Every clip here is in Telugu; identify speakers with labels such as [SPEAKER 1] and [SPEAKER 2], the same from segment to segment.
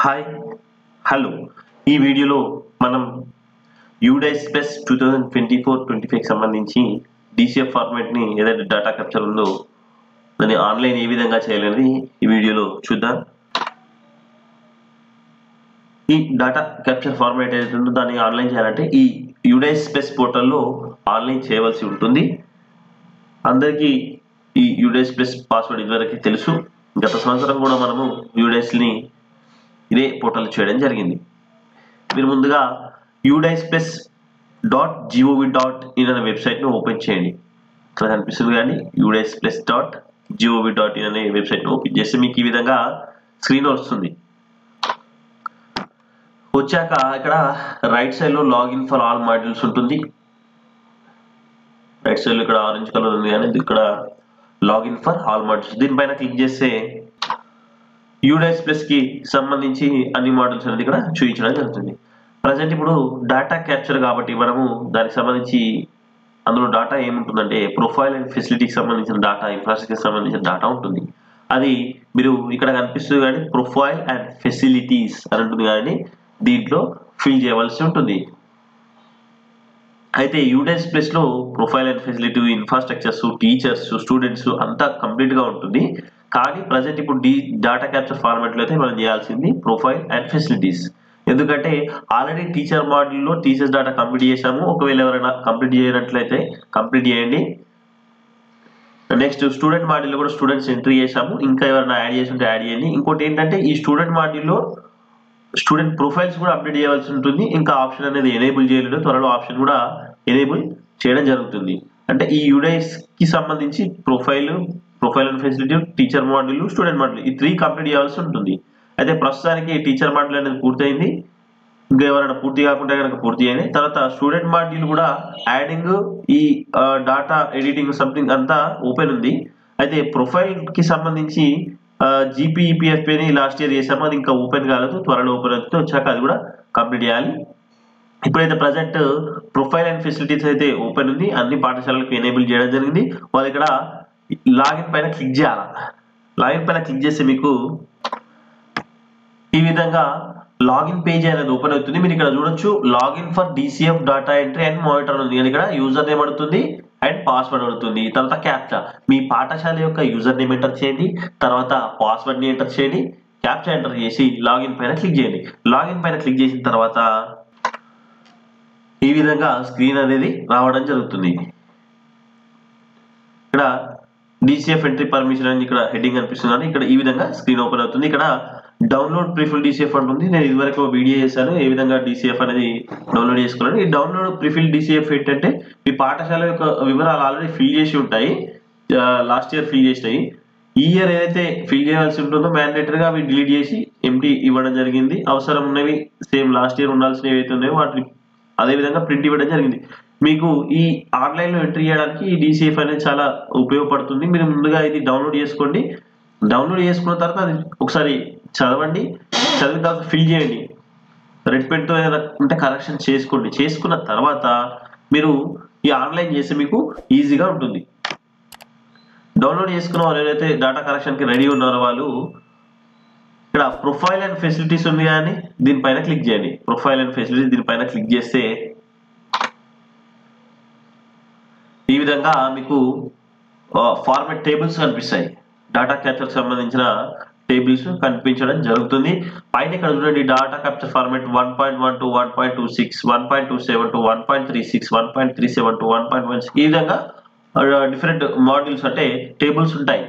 [SPEAKER 1] హాయ్ హలో ఈ వీడియోలో మనం యూడైస్ ప్లస్ 2024-25 సంబంధించి డిసిఎఫ్ ఫార్మాట్ని ఏదైతే డేటా క్యాప్చర్ ఉందో దాన్ని ఆన్లైన్ ఏ విధంగా చేయాలనేది ఈ వీడియోలో చూద్దాం. ఈ డేటా క్యాప్చర్ ఫార్మాట్ ఏదైతే ఉందో దాన్ని ఆన్లైన్ చేయాలంటే ఈ యూడైస్ ప్లస్ పోర్టల్లో ఆన్లైన్ చేయవలసి ఉంటుంది. అందరికీ ఈ యూడైస్ ప్లస్ పాస్వర్డ్ ఇదివరకు తెలుసు. గత సంవత్సరం కూడా మనము యూడైస్ని ఇదే పోర్టల్ చేయడం జరిగింది. మీరు ముందుగా udicesplus.gov.in అనే వెబ్సైట్ను ఓపెన్ చేయండి. ఇక్కడ కనిపిస్తుంది కానీ udicesplus.gov.in అనే వెబ్సైట్ను ఓపెన్ చేస్తే మీకు ఈ విధంగా స్క్రీన్ వస్తుంది. వచ్చాక ఇక్కడ రైట్ సైడ్లో లాగిన్ ఫర్ ఆల్ మాడ్యూల్స్ ఉంటుంది. రైట్ సైడ్లో ఇక్కడ ఆరెంజ్ కలర్ ఉంది కానీ ఇక్కడ లాగిన్ ఫర్ ఆల్ మాడ్యూల్స్ దీనిపైన క్లిక్ చేస్తే యూడైస్ ప్లస్ కి సంబంధించి అన్ని మోడల్స్ అనేది ఇక్కడ చూపించడం జరుగుతుంది. ప్రజెంట్ ఇప్పుడు డేటా క్యాప్చర్ కాబట్టి మనము దానికి సంబంధించి అందులో డేటా ఏముంటుందంటే ప్రొఫైల్ అండ్ ఫెసిలిటీకి సంబంధించిన డేటా, ఇన్ఫ్రాస్ట్రక్చర్కి సంబంధించిన డేటా ఉంటుంది. అది మీరు ఇక్కడ కనిపిస్తుంది కానీ ప్రొఫైల్ అండ్ ఫెసిలిటీస్ అని ఉంటుంది కానీ దీంట్లో ఫిల్ చేయవలసి ఉంటుంది. అయితే యూడైస్ ప్లస్ లో profile and facility, infrastructures, teachers, students అంతా కంప్లీట్ గా ఉంటుంది. కానీ ప్రజెంట్ ఇప్పుడు డేటా క్యాప్చర్ ఫార్మాట్ లో అయితే మనం చేయాల్సింది ప్రొఫైల్ అండ్ ఫెసిలిటీస్. ఎందుకంటే ఆల్రెడీ టీచర్ మాడ్యూల్లో టీచర్స్ డేటా కంప్లీట్ చేసాము. ఒకవేళ ఎవరైనా కంప్లీట్ చేయనట్లయితే కంప్లీట్ చేయండి. నెక్స్ట్ స్టూడెంట్ మాడ్యూల్లో కూడా స్టూడెంట్స్ ఎంట్రీ చేసాము. ఇంకా ఎవరైనా యాడ్ చేసి ఉంటే యాడ్ చేయండి. ఇంకోటి ఏంటంటే ఈ స్టూడెంట్ మాడ్యూల్లో స్టూడెంట్ ప్రొఫైల్స్ కూడా అప్డేట్ చేయవలసి ఉంటుంది. ఇంకా ఆప్షన్ అనేది ఎనేబుల్ చేయలేదు, త్వరలో ఆప్షన్ కూడా ఎనేబుల్ చేయడం జరుగుతుంది. అంటే ఈ యూడైస్ కి సంబంధించి profile and facility, teacher module, student module ఈ 3 కంప్లీట్ చేయాల్సి ఉంటుంది. అయితే ప్రస్తుతానికి టీచర్ మాడ్యూల్ అనేది పూర్తయింది. ఇంకా ఎవరైనా పూర్తి కాకుండా కనుక పూర్తి అయ్యింది. తర్వాత స్టూడెంట్ మాడ్యూల్ కూడా యాడింగ్ ఈ డాటా ఎడిటింగ్ సంథింగ్ అంతా ఓపెన్ ఉంది. అయితే ప్రొఫైల్ కి సంబంధించి GPEPFని లాస్ట్ ఇయర్ చేసాము, అది ఇంకా ఓపెన్ కాలేదు, త్వరలో ఓపెన్ అవుతుంది. వచ్చాక అది కూడా కంప్లీట్ చేయాలి. ఇప్పుడైతే ప్రజెంట్ ప్రొఫైల్ అండ్ ఫెసిలిటీస్ అయితే ఓపెన్ ఉంది, అన్ని పాఠశాలలకు ఎనేబుల్ చేయడం జరిగింది. వాళ్ళు ఇక్కడ లాగిన్ పైన క్లిక్ చేయాలి. లాగిన్ పైన క్లిక్ చేస్తే మీకు ఈ విధంగా లాగిన్ పేజ్ అనేది ఓపెన్ అవుతుంది. మీరు ఇక్కడ చూడొచ్చు login for DCF data entry and monitor ఉంది. ఇక్కడ యూజర్ నేమ్ అడుగుతుంది అండ్ పాస్వర్డ్ అడుగుతుంది. తర్వాత క్యాప్చా, మీ పాఠశాల యొక్క యూజర్ నేమ్ ఎంటర్ చేయండి, తర్వాత పాస్వర్డ్ ని ఎంటర్ చేయండి, క్యాప్చా ఎంటర్ చేసి లాగిన్ పైన క్లిక్ చేయండి. లాగిన్ పైన క్లిక్ చేసిన తర్వాత ఈ విధంగా స్క్రీన్ అనేది రావడం జరుగుతుంది. ఇక్కడ DCF ఎంట్రీ పర్మిషన్ అని ఇక్కడ హెడ్డింగ్ కనిపిస్తుంది. ఇక్కడ ఈ విధంగా స్క్రీన్ ఓపెన్ అవుతుంది. ఇక్కడ డౌన్లోడ్ ప్రిఫిల్ DCF ఉంటుంది. నేను ఇదివరకు వీడియో చేశాను ఏ విధంగా DCF అనేది డౌన్లోడ్ చేసుకోవాలని. ఈ డౌన్లోడ్ ప్రిఫిల్ DCF ఏంటంటే మీ పాఠశాల యొక్క వివరాలు ఆల్రెడీ ఫిల్ చేసి ఉంటాయి, లాస్ట్ ఇయర్ ఫిల్ చేసినాయి. ఈ ఇయర్ ఏదైతే ఫిల్ చేయాల్సి ఉంటుందో మ్యాండేటరీగా అవి డిలీట్ చేసి ఎంటీ ఇవ్వడం జరిగింది. అవసరం ఉన్నవి సేమ్ లాస్ట్ ఇయర్ ఉండాల్సినవి ఏవైతే ఉన్నాయో వాటిని అదే విధంగా ప్రింట్ ఇవ్వడం జరిగింది. మీకు ఈ ఆన్లైన్ లో ఎంట్రీ చేయడానికి ఈ DCF అనేది చాలా ఉపయోగపడుతుంది. మీరు ముందుగా ఇది డౌన్లోడ్ చేసుకోండి. డౌన్లోడ్ చేసుకున్న తర్వాత అది ఒకసారి చదవండి, చదివిన తర్వాత ఫిల్ చేయండి. రెడ్ పెన్ తో ఏదైనా ఉంటే కరెక్షన్ చేసుకోండి. చేసుకున్న తర్వాత మీరు ఈ ఆన్లైన్ చేస్తే మీకు ఈజీగా ఉంటుంది. డౌన్లోడ్ చేసుకున్న వాళ్ళు ఏదైతే డేటా కరెక్షన్ కి రెడీ ఉన్నారో వాళ్ళు ఇక్కడ ప్రొఫైల్ అండ్ ఫెసిలిటీస్ ఉంది కానీ దీనిపైన క్లిక్ చేయండి. ప్రొఫైల్ అండ్ ఫెసిలిటీస్ దీనిపైన క్లిక్ చేస్తే ఈ విధంగా మీకు ఫార్మాట్ టేబుల్స్ కనిపిస్తాయి. డేటా క్యాప్చర్ సంబంధించిన టేబుల్స్ కనిపించడం జరుగుతుంది. పైన ఇక్కడ చూడండి data capture format 1.1 to 1.26, 1.27 to 1.36, 1.37 to 1.16 ఈ విధంగా డిఫరెంట్ మాడ్యూల్స్ అంటే టేబుల్స్ ఉంటాయి.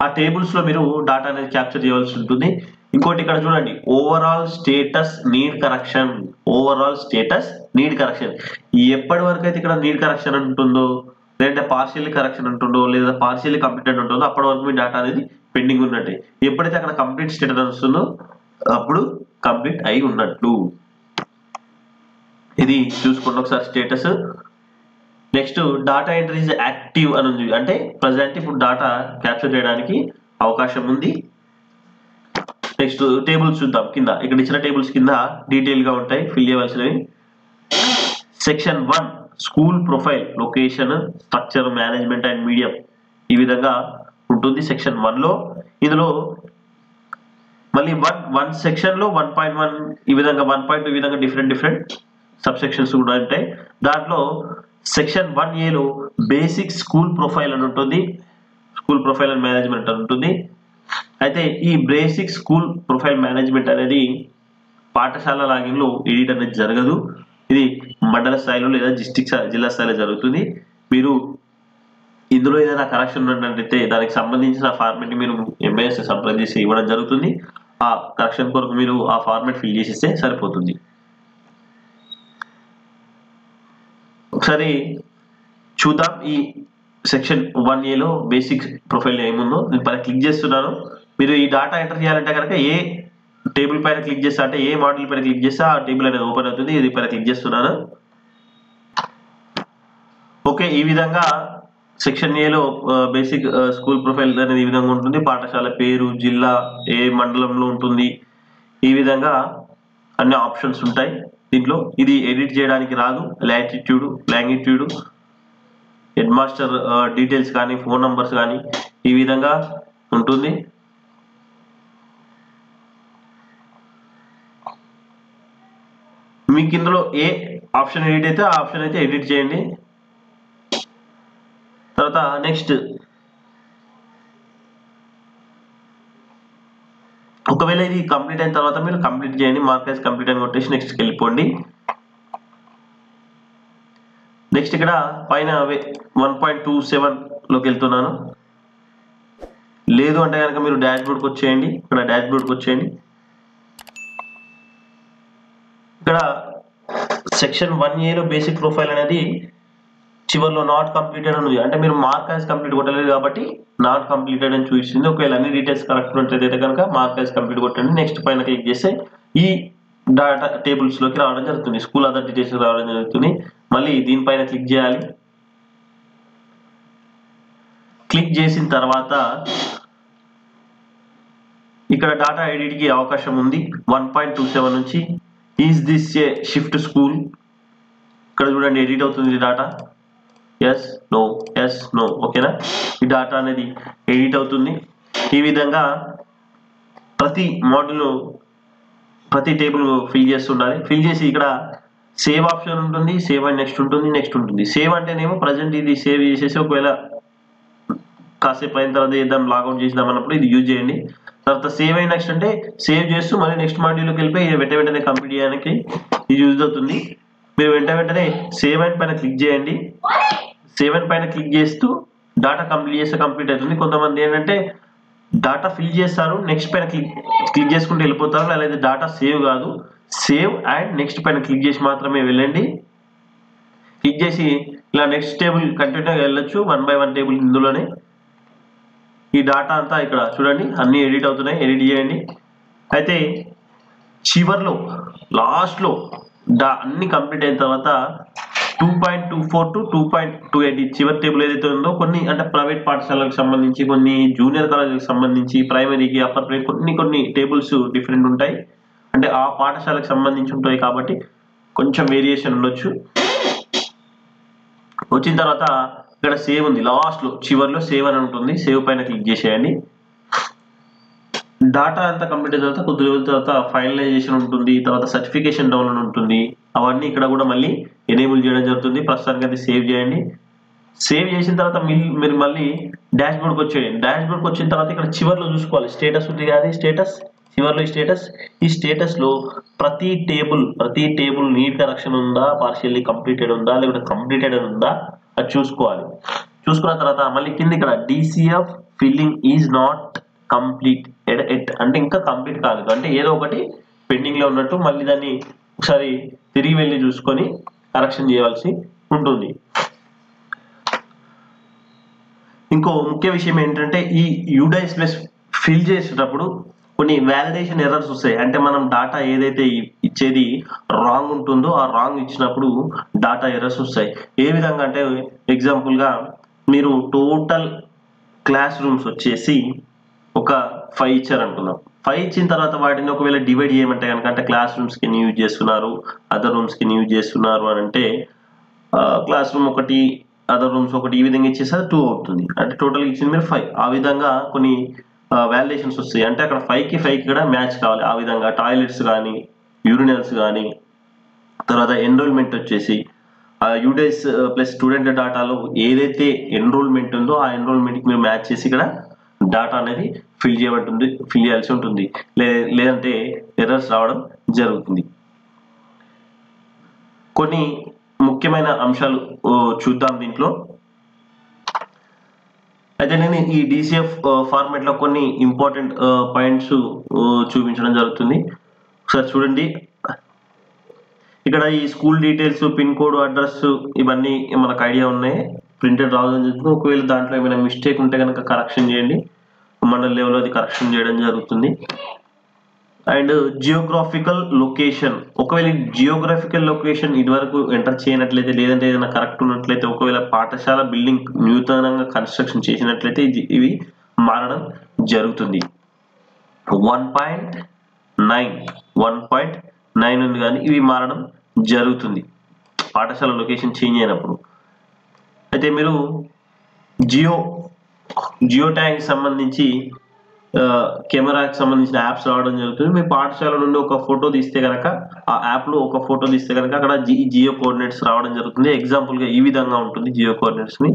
[SPEAKER 1] ఆ టేబుల్స్ లో మీరు డేటా అనేది క్యాప్చర్ చేయవలసి ఉంటుంది. ఇంకోటి ఇక్కడ చూడండి overall status need correction. Overall status need correction ఎప్పటి వరకు అయితే ఇక్కడ నీడ్ కరెక్షన్ ఉంటుందో, లేదంటే పార్షియల్లీ కరెక్షన్ ఉంటుందో, లేదా పార్షియల్లీ కంప్లీటెడ్ ఉంటుందో అప్పటి వరకు మీ డేటా అనేది పెండింగ్ ఉన్నట్టే. ఎప్పుడైతే అక్కడ కంప్లీట్ స్టేటస్ వస్తుందో అప్పుడు కంప్లీట్ అయి ఉన్నట్లు. ఇది చూసుకోండి ఒకసారి status. Next data entry is active అని ఉంది, అంటే ప్రజెంట్ ఇప్పుడు డేటా క్యాప్చర్ చేయడానికి అవకాశం ఉంది. నెక్స్ట్ టేబుల్స్ చూద్దాం. కింద ఇక్కడ ఇచ్చిన టేబుల్స్ కింద డీటెయిల్ గా ఉంటాయి ఫిల్ చేయవలసినవి. Section 1 school profile, location, structure, management and medium ఈ విధంగా ఉంటుంది సెక్షన్ 1 లో. ఇందులో మళ్ళీ వన్ సెక్షన్ లో 1.1 ఈ విధంగా 1.2 ఈ విధంగా డిఫరెంట్ సబ్ సెక్షన్స్ కూడా ఉంటాయి. దాంట్లో section 1A basic school profile అని ఉంటుంది, స్కూల్ ప్రొఫైల్ అండ్ మేనేజ్మెంట్ అని ఉంటుంది. అయితే ఈ బేసిక్ స్కూల్ ప్రొఫైల్ మేనేజ్మెంట్ అనేది పాఠశాల లాగిన్లో ఎడిట్ అనేది జరగదు. ఇది మండల స్థాయిలో లేదా జిల్లా స్థాయిలో జరుగుతుంది. మీరు ఇందులో ఏదైనా కరెక్షన్ ఉన్నట్లయితే దానికి సంబంధించిన ఫార్మెట్ మీరు ఎంబీఎస్ సంప్రదించి ఇవ్వడం జరుగుతుంది. ఆ కరెక్షన్ కొరకు మీరు ఆ ఫార్మెట్ ఫిల్ చేసిస్తే సరిపోతుంది. ఒకసారి చూద్దాం ఈ సెక్షన్ 1A బేసిక్ ప్రొఫైల్ ఏముందో. నేను పైన క్లిక్ చేస్తున్నాను. మీరు ఈ డాటా ఎంటర్ చేయాలంటే కనుక ఏ టేబుల్ పైన క్లిక్ చేస్తా అంటే ఏ మాడ్యూల్ పైన క్లిక్ చేస్తే ఆ టేబుల్ అనేది ఓపెన్ అవుతుంది. ఇది పైన క్లిక్ చేస్తున్నాను. ఓకే, ఈ విధంగా section A basic school profile అనేది ఈ విధంగా ఉంటుంది. పాఠశాల పేరు, జిల్లా, ఏ మండలంలో ఉంటుంది, ఈ విధంగా అన్ని ఆప్షన్స్ ఉంటాయి దీంట్లో. ఇది ఎడిట్ చేయడానికి రాదు. Latitude, longitude, head master details కానీ ఫోన్ నంబర్స్ కానీ ఈ విధంగా ఉంటుంది. మీకు ఇందులో ఏ ఆప్షన్ ఎడిట్ అయితే ఆ ఆప్షన్ అయితే ఎడిట్ చేయండి. తర్వాత నెక్స్ట్, ఒకవేళ ఇది కంప్లీట్ అయిన తర్వాత మీరు కంప్లీట్ చేయండి. మార్కైజ్ కంప్లీట్ అని కొట్టేసి నెక్స్ట్కి వెళ్ళిపోండి. నెక్స్ట్ ఇక్కడ పైన 1.27లోకి వెళ్తున్నాను. లేదు అంటే కనుక మీరు డాష్ బోర్డ్కి వచ్చేయండి. ఇక్కడ డాష్ బోర్డ్కి వచ్చేయండి. ఇక్కడ సెక్షన్ 1A బేసిక్ ప్రొఫైల్ అనేది చివరిలో నాట్ కంప్లీటెడ్ అని ఉంది. అంటే మీరు మార్కైజ్ కంప్లీట్ కొట్టలేదు కాబట్టి నాట్ కంప్లీటెడ్ అని చూపిస్తుంది. ఒకవేళ అన్ని డీటెయిల్స్ కరెక్ట్ ఉంటేదైతే కనుక మార్కైజ్ కంప్లీట్ కొట్టండి. నెక్స్ట్ పైన క్లిక్ చేస్తే ఈ డాటా టేబుల్స్ లోకి రావడం జరుగుతుంది. స్కూల్ అదర్ డీటెయిల్స్ రావడం జరుగుతుంది. మళ్ళీ దీనిపైన క్లిక్ చేయాలి. క్లిక్ చేసిన తర్వాత ఇక్కడ డాటా ఎడిట్ కి అవకాశం ఉంది. 1.27 నుంచి is this a shift school, ఇక్కడ చూడండి ఎడిట్ అవుతుంది data. Yes no, yes no, ఓకేనా. ఈ డాటా అనేది ఎడిట్ అవుతుంది. ఈ విధంగా ప్రతి మాడ్యూల్ ప్రతి టేబుల్ ఫిల్ చేస్తుండాలి. ఫిల్ చేసి ఇక్కడ సేవ్ ఆప్షన్ ఉంటుంది, సేవ్ అండ్ నెక్స్ట్ ఉంటుంది, నెక్స్ట్ ఉంటుంది. సేవ్ అంటేనేమో ప్రజెంట్ ఇది సేవ్ చేసేసి ఒకవేళ కాసేపు అయిన తర్వాత ఏదైనా లాగౌట్ చేద్దాం అన్నప్పుడు ఇది యూజ్ చేయండి. తర్వాత సేవ్ అండ్ నెక్స్ట్ అంటే సేవ్ చేస్తూ మళ్ళీ నెక్స్ట్ మాడ్యూల్కి వెళ్ళిపోయి వెంటనే కంప్లీట్ చేయడానికి ఇది యూజ్ అవుతుంది. మీరు వెంటనే సేవ్ అండ్ పైన క్లిక్ చేయండి. సేవ్ అండ్ పైన క్లిక్ చేస్తూ డాటా కంప్లీట్ చేస్తే కంప్లీట్ అవుతుంది. కొంతమంది ఏంటంటే డాటా ఫిల్ చేస్తారు, నెక్స్ట్ పైన క్లిక్ చేసుకుంటూ వెళ్ళిపోతారు. లేదా డాటా సేవ్ కాదు, సేవ్ అండ్ నెక్స్ట్ పైన క్లిక్ చేసి మాత్రమే వెళ్ళండి. క్లిక్ చేసి ఇలా నెక్స్ట్ టేబుల్ కంటిన్యూగా వెళ్ళొచ్చు. 1 by 1 టేబుల్ ఇందులోనే. ఈ డాటా అంతా ఇక్కడ చూడండి అన్ని ఎడిట్ అవుతున్నాయి. ఎడిట్ చేయండి. అయితే చివర్లో లాస్ట్లో అన్ని కంప్లీట్ అయిన తర్వాత 2.24 to 2.28 చివరి టేబుల్ ఏదైతే ఉందో కొన్ని అంటే ప్రైవేట్ పాఠశాలకు సంబంధించి, కొన్ని జూనియర్ కాలేజీలకు సంబంధించి, ప్రైమరీకి, అప్పర్ ప్రైమరీ కొన్ని టేబుల్స్ డిఫరెంట్ ఉంటాయి. అంటే ఆ పాఠశాలకు సంబంధించి ఉంటాయి కాబట్టి కొంచెం వేరియేషన్ ఉండొచ్చు. వచ్చిన తర్వాత ఇక్కడ సేవ్ ఉంది. లాస్ట్లో చివర్లో సేవ్ అని ఉంటుంది. సేవ్ పైన క్లిక్ చేసేయండి. డాటా అంతా కంప్లీట్ అయిన తర్వాత కొద్ది రోజుల తర్వాత ఫైనలైజేషన్ ఉంటుంది. తర్వాత సర్టిఫికేషన్ డౌన్లోడ్ ఉంటుంది. అవన్నీ ఇక్కడ కూడా మళ్ళీ ఎనేబుల్ చేయడం జరుగుతుంది. ప్రస్తుతానికి అది సేవ్ చేయండి. సేవ్ చేసిన తర్వాత మీరు మళ్ళీ డాష్ బోర్డ్కి వచ్చేయండి. డాష్ బోర్డ్కి వచ్చిన తర్వాత ఇక్కడ చివర్లో చూసుకోవాలి స్టేటస్ ఉంది కదా, స్టేటస్ చివర్లో ఈ స్టేటస్లో ప్రతి టేబుల్ నీట్ కరెక్షన్ ఉందా, పార్షియల్లీ కంప్లీటెడ్ ఉందా, లేకపోతే కంప్లీటెడ్ ఉందా అది చూసుకోవాలి. చూసుకున్న తర్వాత మళ్ళీ కింద ఇక్కడ DCF filling is not complete అంటే ఇంకా కంప్లీట్ కాలేదు, అంటే ఏదో ఒకటి పెండింగ్ లో ఉన్నట్టు. మళ్ళీ దాన్ని ఒకసారి తిరిగి వెళ్ళి చూసుకొని కరెక్షన్ చేయవలసి ఉంటుంది. ఇంకో ముఖ్య విషయం ఏంటంటే ఈ UDIS+ ఫిల్ చేసేటప్పుడు కొన్ని వ్యాలిడేషన్ ఎర్రర్స్ వస్తాయి. అంటే మనం డాటా ఏదైతే ఇచ్చేది రాంగ్ ఉంటుందో ఆ రాంగ్ ఇచ్చినప్పుడు డాటా ఎర్రర్స్ వస్తాయి. ఏ విధంగా అంటే ఎగ్జాంపుల్గా మీరు టోటల్ క్లాస్ రూమ్స్ వచ్చేసి ఒక 5 ఇచ్చారు అనుకుందాం. 5 ఇచ్చిన తర్వాత వాటిని ఒకవేళ డివైడ్ చేయమంటే కనుక, అంటే క్లాస్ రూమ్స్కి యూజ్ చేస్తున్నారు, అదర్ రూమ్స్కి యూజ్ చేస్తున్నారు అని అంటే క్లాస్ రూమ్ ఒకటి, అదర్ రూమ్స్ ఒకటి, ఈ విధంగా ఇచ్చేసరికి 2 అవుతుంది. అంటే టోటల్ ఇచ్చింది మీరు 5. ఆ విధంగా కొన్ని వాలిడేషన్స్ వస్తాయి. అంటే అక్కడ 5కి 5కి కూడా మ్యాచ్ కావాలి. ఆ విధంగా టాయిలెట్స్ కానీ, యూరినల్స్ కానీ, తర్వాత ఎన్రోల్మెంట్ వచ్చేసి యూడేస్ ప్లస్ స్టూడెంట్ డాటాలో ఏదైతే ఎన్రోల్మెంట్ ఉందో ఆ ఎన్రోల్మెంట్కి మీరు మ్యాచ్ చేసి ఇక్కడ డాటా అనేది ఫిల్ చేయాల్సి ఉంటుంది. లేదంటే ఎర్రర్స్ రావడం జరుగుతుంది. కొన్ని ముఖ్యమైన అంశాలు చూద్దాం దీంట్లో. అయితే నేను ఈ DCF ఫార్మాట్ లో కొన్ని ఇంపార్టెంట్ పాయింట్స్ చూపించడం జరుగుతుంది. ఒకసారి చూడండి. ఇక్కడ ఈ school details, pin code, address ఇవన్నీ మనకు ఐడియా ఉన్నాయి. ప్రింటెడ్ రావడం జరుగుతుంది. ఒకవేళ దాంట్లో ఏమైనా మిస్టేక్ ఉంటే కనుక కరెక్షన్ చేయండి. మండల్ లెవెల్లో అది కరెక్షన్ చేయడం జరుగుతుంది. అండ్ జియోగ్రాఫికల్ లొకేషన్, ఒకవేళ జియోగ్రాఫికల్ లొకేషన్ ఇదివరకు ఎంటర్ చేయనట్లయితే, లేదంటే ఏదైనా కరెక్ట్ ఉన్నట్లయితే, ఒకవేళ పాఠశాల బిల్డింగ్ నూతనంగా కన్స్ట్రక్షన్ చేసినట్లయితే ఇవి మారడం జరుగుతుంది. 1.9 ఉంది కానీ ఇవి మారడం జరుగుతుంది పాఠశాల లొకేషన్ చేంజ్ అయినప్పుడు. అయితే మీరు జియో ట్యాగ్ సంబంధించి కెమెరాకి సంబంధించిన యాప్స్ రావడం జరుగుతుంది. మీ పాఠశాల నుండి ఒక ఫోటో తీస్తే కనుక, ఆ యాప్లో ఒక ఫోటో తీస్తే కనుక అక్కడ జియో కోఆర్డినేట్స్ రావడం జరుగుతుంది. ఎగ్జాంపుల్గా ఈ విధంగా ఉంటుంది. జియో కోఆర్డినేట్స్ని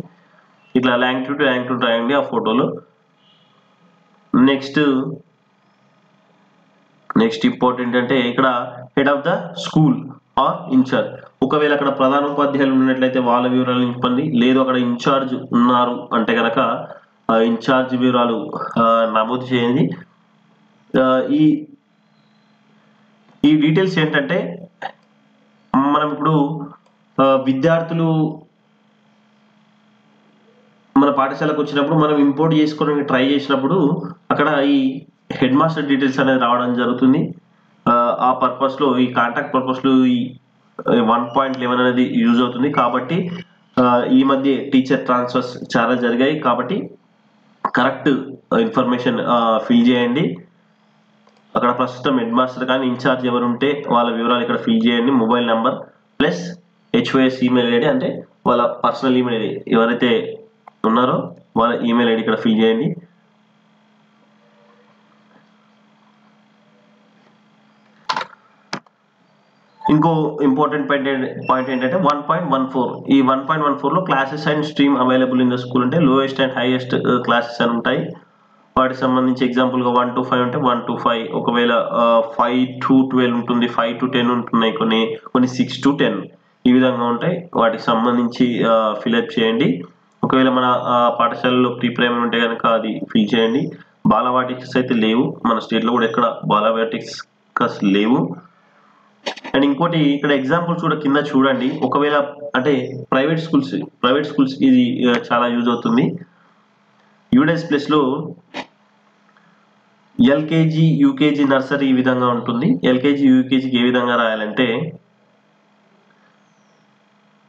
[SPEAKER 1] ఇట్లా లాంగిట్యూడ్ రాయండి ఆ ఫోటోలో. నెక్స్ట్ ఇంపార్టెంట్ అంటే ఇక్కడ head of the school or incharge, ఒకవేళ అక్కడ ప్రధానోపాధ్యాయులు ఉన్నట్లయితే వాళ్ళ వివరాలు నింపండి. లేదు అక్కడ ఇన్ఛార్జ్ ఉన్నారు అంటే కనుక ఇన్ఛార్జ్ వివరాలు నమోదు చేయండి. ఈ డీటెయిల్స్ ఏంటంటే, మనం ఇప్పుడు విద్యార్థులు మన పాఠశాలకు వచ్చినప్పుడు మనం ఇంపోర్ట్ చేసుకోవడానికి ట్రై చేసినప్పుడు అక్కడ ఈ హెడ్ మాస్టర్ డీటెయిల్స్ అనేది రావడం జరుగుతుంది. ఆ పర్పస్లో, ఈ కాంటాక్ట్ పర్పస్లో ఈ 1.11 అనేది యూజ్ అవుతుంది. కాబట్టి ఈ మధ్య టీచర్ ట్రాన్స్ఫర్స్ చాలా జరిగాయి. కాబట్టి కరెక్ట్ ఇన్ఫర్మేషన్ ఫిల్ చేయండి. అక్కడ ప్రస్తుతం హెడ్ మాస్టర్ కానీ ఇన్ఛార్జ్ ఎవరు ఉంటే వాళ్ళ వివరాలు ఇక్కడ ఫిల్ చేయండి. Mobile number plus HOS email ID, అంటే వాళ్ళ పర్సనల్ ఈమెయిల్ ఐడి ఎవరైతే ఉన్నారో వాళ్ళ ఈమెయిల్ ఐడి ఇక్కడ ఫిల్ చేయండి. ఇంకో ఇంపార్టెంట్ పాయింట్ ఏంటంటే 1.14. ఈ 1.14లో classes and stream available in the school అంటే లోయెస్ట్ అండ్ హైయెస్ట్ క్లాసెస్ అని ఉంటాయి. వాటికి సంబంధించి ఎగ్జాంపుల్గా 1 to 5 ఉంటే 1 to 5, ఒకవేళ 5 to 12 ఉంటుంది, 5 to 10 ఉంటున్నాయి, కొన్ని 6 to 10 ఈ విధంగా ఉంటాయి. వాటికి సంబంధించి ఫిల్అప్ చేయండి. ఒకవేళ మన పాఠశాలలో ప్రీ ప్రైమరీ ఉంటే కనుక అది ఫిల్ చేయండి. బాలవాటిక్స్ అయితే లేవు, మన స్టేట్లో కూడా ఎక్కడ బాలవాటిక్స్ లేవు. అండ్ ఇంకోటి ఇక్కడ ఎగ్జాంపుల్స్ కూడా కింద చూడండి. ఒకవేళ అంటే ప్రైవేట్ స్కూల్స్ ఇది చాలా యూజ్ అవుతుంది. యూడెస్ ప్లస్లో LKG, UKG, నర్సరీ ఈ విధంగా ఉంటుంది. LKG, UKGకి ఏ విధంగా రాయాలంటే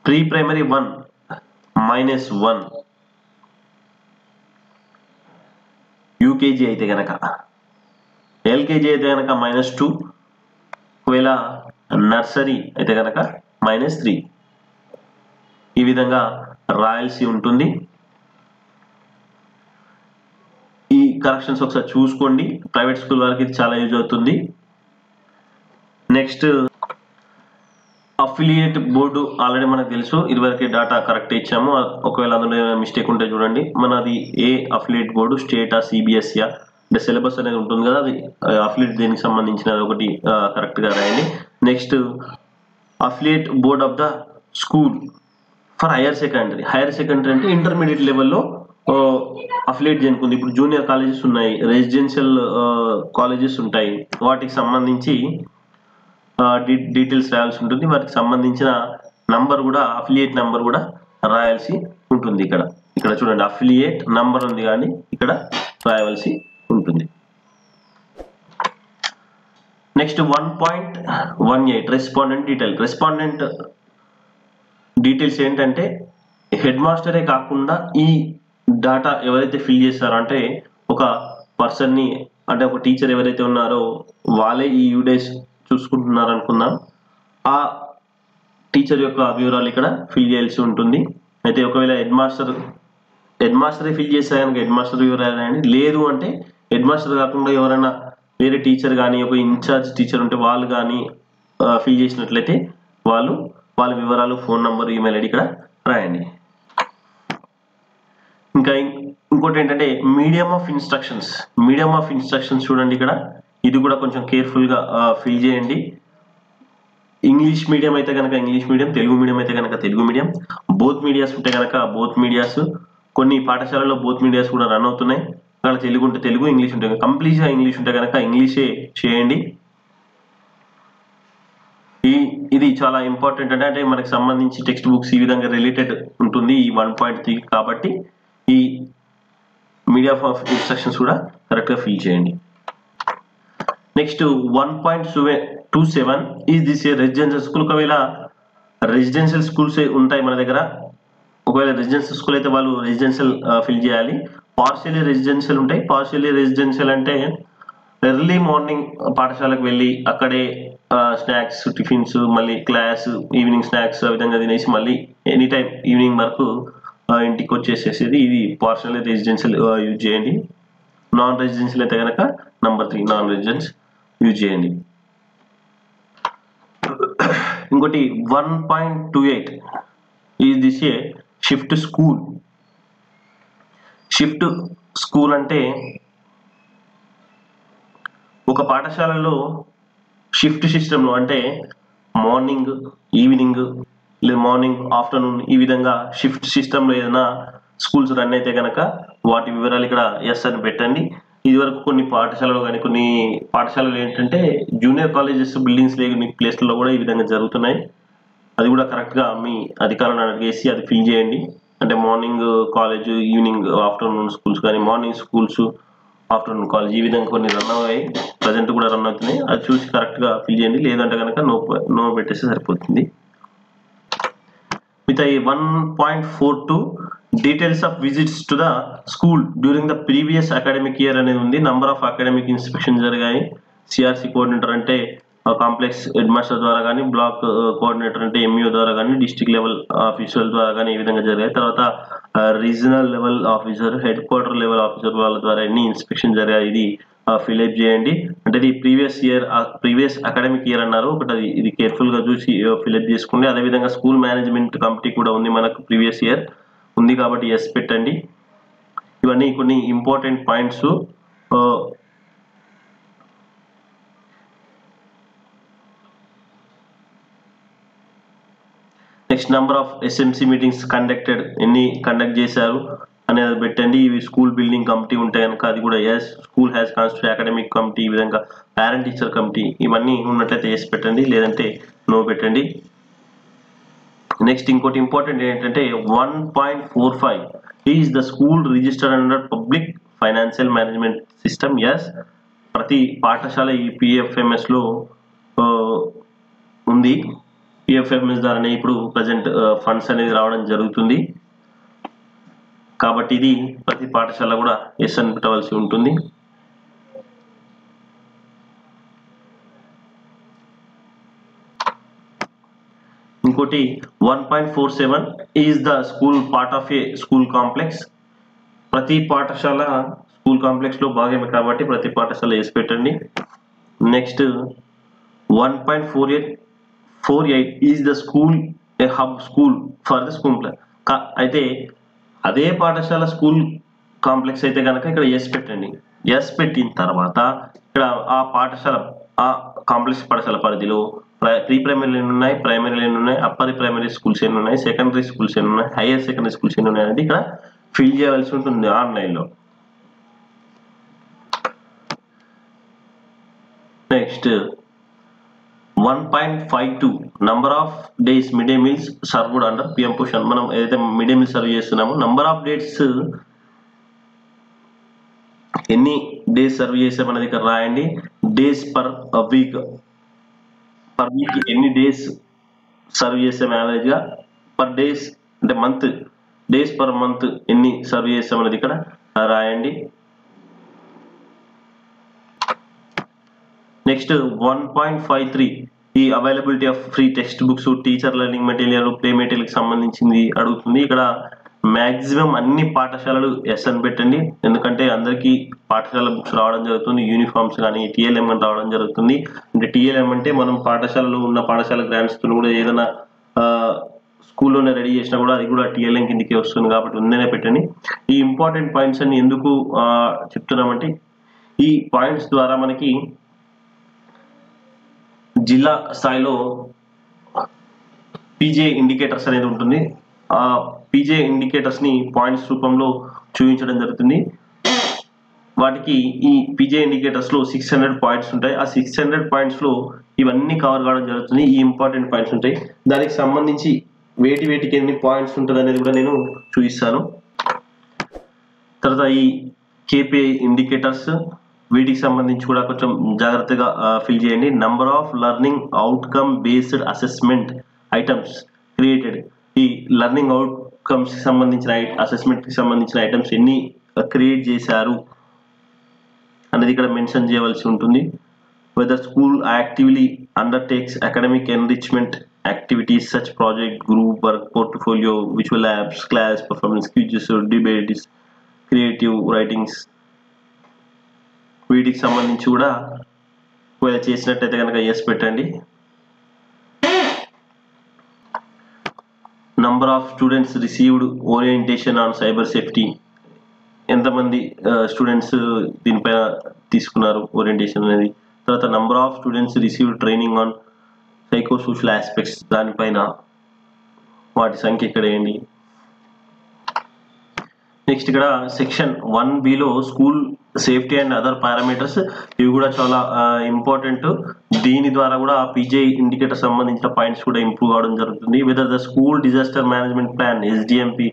[SPEAKER 1] ప్రీ ప్రైమరీ 1 -1, UKG అయితే కనుక, LKG అయితే కనుక -2, ఒకవేళ నర్సరీ అయితే కనుక -3 ఈ విధంగా రాయాల్సి ఉంటుంది. ఈ కరెక్షన్స్ ఒకసారి చూసుకోండి. ప్రైవేట్ స్కూల్ వారికి ఇది చాలా యూజ్ అవుతుంది. నెక్స్ట్ అఫిలియేట్ బోర్డు ఆల్రెడీ మనకు తెలుసు, ఇదివరకే డాటా కరెక్ట్ ఇచ్చాము. ఒకవేళ అందులో ఏమైనా మిస్టేక్ ఉంటే చూడండి. మనది ఏ అఫిలియేట్ బోర్డు, స్టేటా, CBSE అంటే సిలబస్ అనేది ఉంటుంది కదా, అది అఫిలియేట్ దేనికి సంబంధించినది ఒకటి కరెక్ట్గా రాయండి. Next affiliate board of the school for higher secondary అంటే ఇంటర్మీడియట్ లెవెల్లో అఫిలియేట్ చేయనుకుంది. ఇప్పుడు జూనియర్ కాలేజెస్ ఉన్నాయి, రెసిడెన్షియల్ కాలేజెస్ ఉంటాయి, వాటికి సంబంధించి డీటెయిల్స్ రాయాల్సి ఉంటుంది. వాటికి సంబంధించిన నంబర్ కూడా, అఫిలియేట్ నంబర్ కూడా రాయాల్సి ఉంటుంది. ఇక్కడ చూడండి, అఫిలియేట్ నంబర్ ఉంది కానీ ఇక్కడ రాయవలసి ఉంటుంది. నెక్స్ట్ 1.18 రెస్పాండెంట్ డీటెయిల్స్ ఏంటంటే, హెడ్ మాస్టరే కాకుండా ఈ డాటా ఎవరైతే ఫిల్ చేస్తారో, అంటే ఒక పర్సన్ని, అంటే ఒక టీచర్ ఎవరైతే ఉన్నారో వాళ్ళే ఈ యూడేస్ చూసుకుంటున్నారు అనుకుందాం, ఆ టీచర్ యొక్క వివరాలు ఇక్కడ ఫిల్ చేయాల్సి ఉంటుంది. అయితే ఒకవేళ హెడ్ మాస్టరే ఫిల్ చేస్తే కనుక హెడ్ మాస్టర్ వివరాలు రాయండి. లేదు అంటే హెడ్ మాస్టర్ కాకుండా ఎవరైనా వేరే టీచర్ కానీ ఒక ఇన్ఛార్జ్ టీచర్ ఉంటే వాళ్ళు కానీ ఫిల్ చేసినట్లయితే వాళ్ళ వివరాలు, ఫోన్ నంబర్, ఈమెయిల్ ఐడి ఇక్కడ రాయండి. ఇంకా ఇంకోటి ఏంటంటే మీడియం ఆఫ్ ఇన్స్ట్రక్షన్స్ చూడండి ఇక్కడ. ఇది కూడా కొంచెం కేర్ఫుల్గా ఫిల్ చేయండి. ఇంగ్లీష్ మీడియం అయితే కనుక ఇంగ్లీష్ మీడియం, తెలుగు మీడియం అయితే కనుక తెలుగు మీడియం, బోత్ మీడియాస్ ఉంటే కనుక బోత్ మీడియాస్. కొన్ని పాఠశాలలో బోత్ మీడియాస్ కూడా రన్ అవుతున్నాయి. అక్కడ తెలుగు ఉంటే తెలుగు, ఇంగ్లీష్ ఉంటే కంప్లీట్గా ఇంగ్లీష్ ఉంటే కనుక ఇంగ్లీషే చేయండి. ఇది చాలా ఇంపార్టెంట్ అంటే మనకి సంబంధించి టెక్స్ట్ బుక్స్ ఈ విధంగా రిలేటెడ్ ఉంటుంది ఈ 1.3 కాబట్టి ఈ మీడియం ఆఫ్ ఇన్స్ట్రక్షన్స్ కూడా కరెక్ట్గా ఫిల్ చేయండి. Next 1.27 is this A residential school. ఒకవేళ రెసిడెన్షియల్ స్కూల్స్ ఉంటాయి మన దగ్గర, ఒకవేళ రెసిడెన్షియల్ స్కూల్ అయితే వాళ్ళు రెసిడెన్షియల్ ఫిల్ చేయాలి. పార్షియల్లీ రెసిడెన్షియల్ ఉంటాయి. పార్షియల్లీ రెసిడెన్షియల్ అంటే ఎర్లీ మార్నింగ్ పాఠశాలకు వెళ్ళి అక్కడే స్నాక్స్, టిఫిన్స్, మళ్ళీ క్లాస్, ఈవినింగ్ స్నాక్స్ ఆ విధంగా తినేసి మళ్ళీ ఎనీ టైం ఈవినింగ్ వరకు ఇంటికి వచ్చేసేసేది. ఇది పార్షియల్లీ రెసిడెన్షియల్ యూజ్ చేయండి. నాన్ రెసిడెన్షియల్ అయితే కనుక నంబర్ 3 నాన్ రెసిడెన్స్ యూజ్ చేయండి. ఇంకోటి 1.28 is this a shift school అంటే ఒక పాఠశాలలో షిఫ్ట్ సిస్టంలో అంటే మార్నింగ్, ఈవినింగ్ లేదా మార్నింగ్, ఆఫ్టర్నూన్ ఈ విధంగా షిఫ్ట్ సిస్టంలో ఏదైనా స్కూల్స్ రన్ అయితే కనుక వాటి వివరాలు ఇక్కడ ఎస్ అని పెట్టండి. ఇదివరకు కొన్ని పాఠశాలలు కానీ కొన్ని పాఠశాలలు ఏంటంటే జూనియర్ కాలేజెస్ బిల్డింగ్స్ లేని ప్లేస్లలో కూడా ఈ విధంగా జరుగుతున్నాయి. అది కూడా కరెక్ట్గా మీ అధికారులను అడిగేసి అది ఫిల్ చేయండి. అంటే morning college, evening afternoon schools కానీ, మార్నింగ్ స్కూల్స్, ఆఫ్టర్నూన్ కాలేజ్ ఈ విధంగా కొన్ని రన్ అయ్యాయి, ప్రజెంట్ కూడా రన్ అవుతున్నాయి. అది చూసి కరెక్ట్గా ఫిల్ చేయండి. లేదంటే కనుక నో పెట్టేస్తే సరిపోతుంది. With a 1.42 details of visits to the school during the previous academic year అనేది ఉంది. నంబర్ ఆఫ్ అకాడమిక్ ఇన్స్పెక్షన్ జరిగాయి. సిఆర్సి కోఆర్డినేటర్ అంటే కాంప్లెక్స్ హెడ్ మాస్టర్ ద్వారా కానీ, బ్లాక్ కోఆర్డినేటర్ అంటే ఎంఈఓ ద్వారా కానీ, డిస్ట్రిక్ట్ లెవెల్ ఆఫీసర్ ద్వారా కానీ ఈ విధంగా జరిగాయి. తర్వాత regional level officer, head quarter level officer వాళ్ళ ద్వారా ఎన్ని ఇన్స్పెక్షన్ జరిగాయి ఇది ఫిల్అప్ చేయండి. అంటే ఇది ప్రీవియస్ అకాడమిక్ ఇయర్ అన్నారు. ఒకటి ఇది కేర్ఫుల్ గా చూసి ఫిల్అప్ చేసుకోండి. అదేవిధంగా స్కూల్ మేనేజ్మెంట్ కమిటీ కూడా ఉంది మనకు, ప్రీవియస్ ఇయర్ ఉంది కాబట్టి ఎస్ పెట్టండి. ఇవన్నీ కొన్ని important points. Next number of SMC meetings conducted, ఎన్ని కండక్ట్ చేశారు అనేది పెట్టండి. ఇవి స్కూల్ బిల్డింగ్ కమిటీ ఉంటే కనుక అది కూడా yes. School has constitute academic committee, ఈ విధంగా పేరెంట్ టీచర్ కమిటీ ఇవన్నీ ఉన్నట్లయితే ఎస్ పెట్టండి, లేదంటే నో పెట్టండి. నెక్స్ట్ ఇంకోటి ఇంపార్టెంట్ ఏంటంటే 1.45 is the school registered under public financial management system. Yes, ప్రతి పాఠశాల ఈ పిఎఫ్ఎంఎస్ లో ఉంది. పిఎఫ్ఎంఎస్ ద్వారానే ఇప్పుడు ప్రజెంట్ ఫండ్స్ అనేది రావడం జరుగుతుంది. కాబట్టి ఇది ప్రతి పాఠశాల కూడా ఎస్ అని పెట్టవలసి ఉంటుంది. ఇంకోటి 1.47 is the school part of A school complex. ప్రతి పాఠశాల స్కూల్ కాంప్లెక్స్ లో భాగమే కాబట్టి ప్రతి పాఠశాల ఎస్ పెట్టండి. Next 1.48 is the school A hub school for the school. అయితే అదే పాఠశాల స్కూల్ కాంప్లెక్స్ అయితే కనుక ఇక్కడ ఎస్ పెట్టండి. ఎస్ పెట్టిన తర్వాత ఇక్కడ ఆ పాఠశాల ఆ కాంప్లెక్స్ పాఠశాల పరిధిలో ప్రీ ప్రైమరీ ఎన్ని ఉన్నాయి, ప్రైమరీ ఎన్ని ఉన్నాయి, అప్పర్ ప్రైమరీ స్కూల్స్ ఎన్ని ఉన్నాయి, సెకండరీ స్కూల్స్ ఎన్ని ఉన్నాయి, హైయర్ సెకండరీ స్కూల్స్ ఎన్ని ఉన్నాయి అనేది ఇక్కడ ఫిల్ చేయాల్సి ఉంటుంది ఆన్లైన్లో. Next 1.52 number of days mid day meals served under PM Poshan. మనం ఏదైతే మిడ్ డే మీల్ సర్వ్ చేస్తున్నామో నంబర్ ఆఫ్ డేట్స్ ఎన్ని డేస్ సర్వ్ చేసామనేది ఇక్కడ రాయండి. డేస్ పర్ వీక్ ఎన్ని డేస్ సర్వ్ చేసాం యావరేజ్ గా, పర్ డేస్ అంటే మంత్, డేస్ పర్ మంత్ ఎన్ని సర్వ్ చేసామనేది ఇక్కడ రాయండి. నెక్స్ట్ 1.53 ఈ availability of free text books, teacher learning material, play material కి సంబంధించింది అడుగుతుంది. ఇక్కడ మ్యాక్సిమం అన్ని పాఠశాలలు ఎస్ అని పెట్టండి, ఎందుకంటే అందరికీ పాఠశాల బుక్స్ రావడం జరుగుతుంది, యూనిఫామ్స్ కానీ టీఎల్ఎం అని రావడం జరుగుతుంది. అంటే టీఎల్ఎం అంటే మనం పాఠశాలలో ఉన్న పాఠశాల గ్రాంట్స్ తో కూడా ఏదైనా స్కూల్లోనే రెడీ చేసినా కూడా అది కూడా టీఎల్ఎం కిందకి వస్తుంది కాబట్టి ఉందనే పెట్టండి. ఈ ఇంపార్టెంట్ పాయింట్స్ అన్ని ఎందుకు చెప్తున్నామంటే ఈ పాయింట్స్ ద్వారా మనకి జిల్లా స్థాయిలో పీజే ఇండికేటర్స్ అనేది ఉంటుంది. ఆ పీజే ఇండికేటర్స్ ని పాయింట్స్ రూపంలో చూపించడం జరుగుతుంది. వాటికి ఈ పీజే ఇండికేటర్స్ లో 600 పాయింట్స్ ఉంటాయి. ఆ 600 పాయింట్స్ లో ఇవన్నీ కవర్ కావడం జరుగుతుంది. ఈ ఇంపార్టెంట్ పాయింట్స్ ఉంటాయి. దానికి సంబంధించి వేటికి ఎన్ని పాయింట్స్ ఉంటుంది అనేది కూడా నేను చూపిస్తాను. తర్వాత ఈ కేపీఐ ఇండికేటర్స్ వీటికి సంబంధించి కూడా కొంచెం జాగ్రత్తగా ఫిల్ చేయండి. Number of learning outcome based assessment items created. ఈ లెర్నింగ్ అవుట్కమ్స్ కి సంబంధించిన అసెస్మెంట్ కి సంబంధించిన ఐటమ్స్ ఎన్ని క్రియేట్ చేశారు అనేది ఇక్కడ మెన్షన్ చేయవలసి ఉంటుంది. Whether school actively undertakes academic enrichment activities such project, group work, portfolio, visual labs, class performance, quizzes, debates, creative writings వీటికి సంబంధించి కూడా ఒకవేళ చేసినట్టయితే కనుక ఎస్ పెట్టండి. Number of students received orientation on cyber safety, ఎంతమంది స్టూడెంట్స్ దీనిపైన తీసుకున్నారు ఓరియంటేషన్ అనేది. తర్వాత number of students received training on psycho social aspects, దానిపైన వాటి సంఖ్య ఇక్కడ వేయండి. నెక్స్ట్ ఇక్కడ section 1B school safety and other parameters, ఇవి కూడా చాలా ఇంపార్టెంట్. దీని ద్వారా కూడా పీజే ఇండికేటర్ సంబంధించిన పాయింట్స్ కూడా ఇంప్రూవ్ అవడం జరుగుతుంది. Whether the school disaster management plan SDMP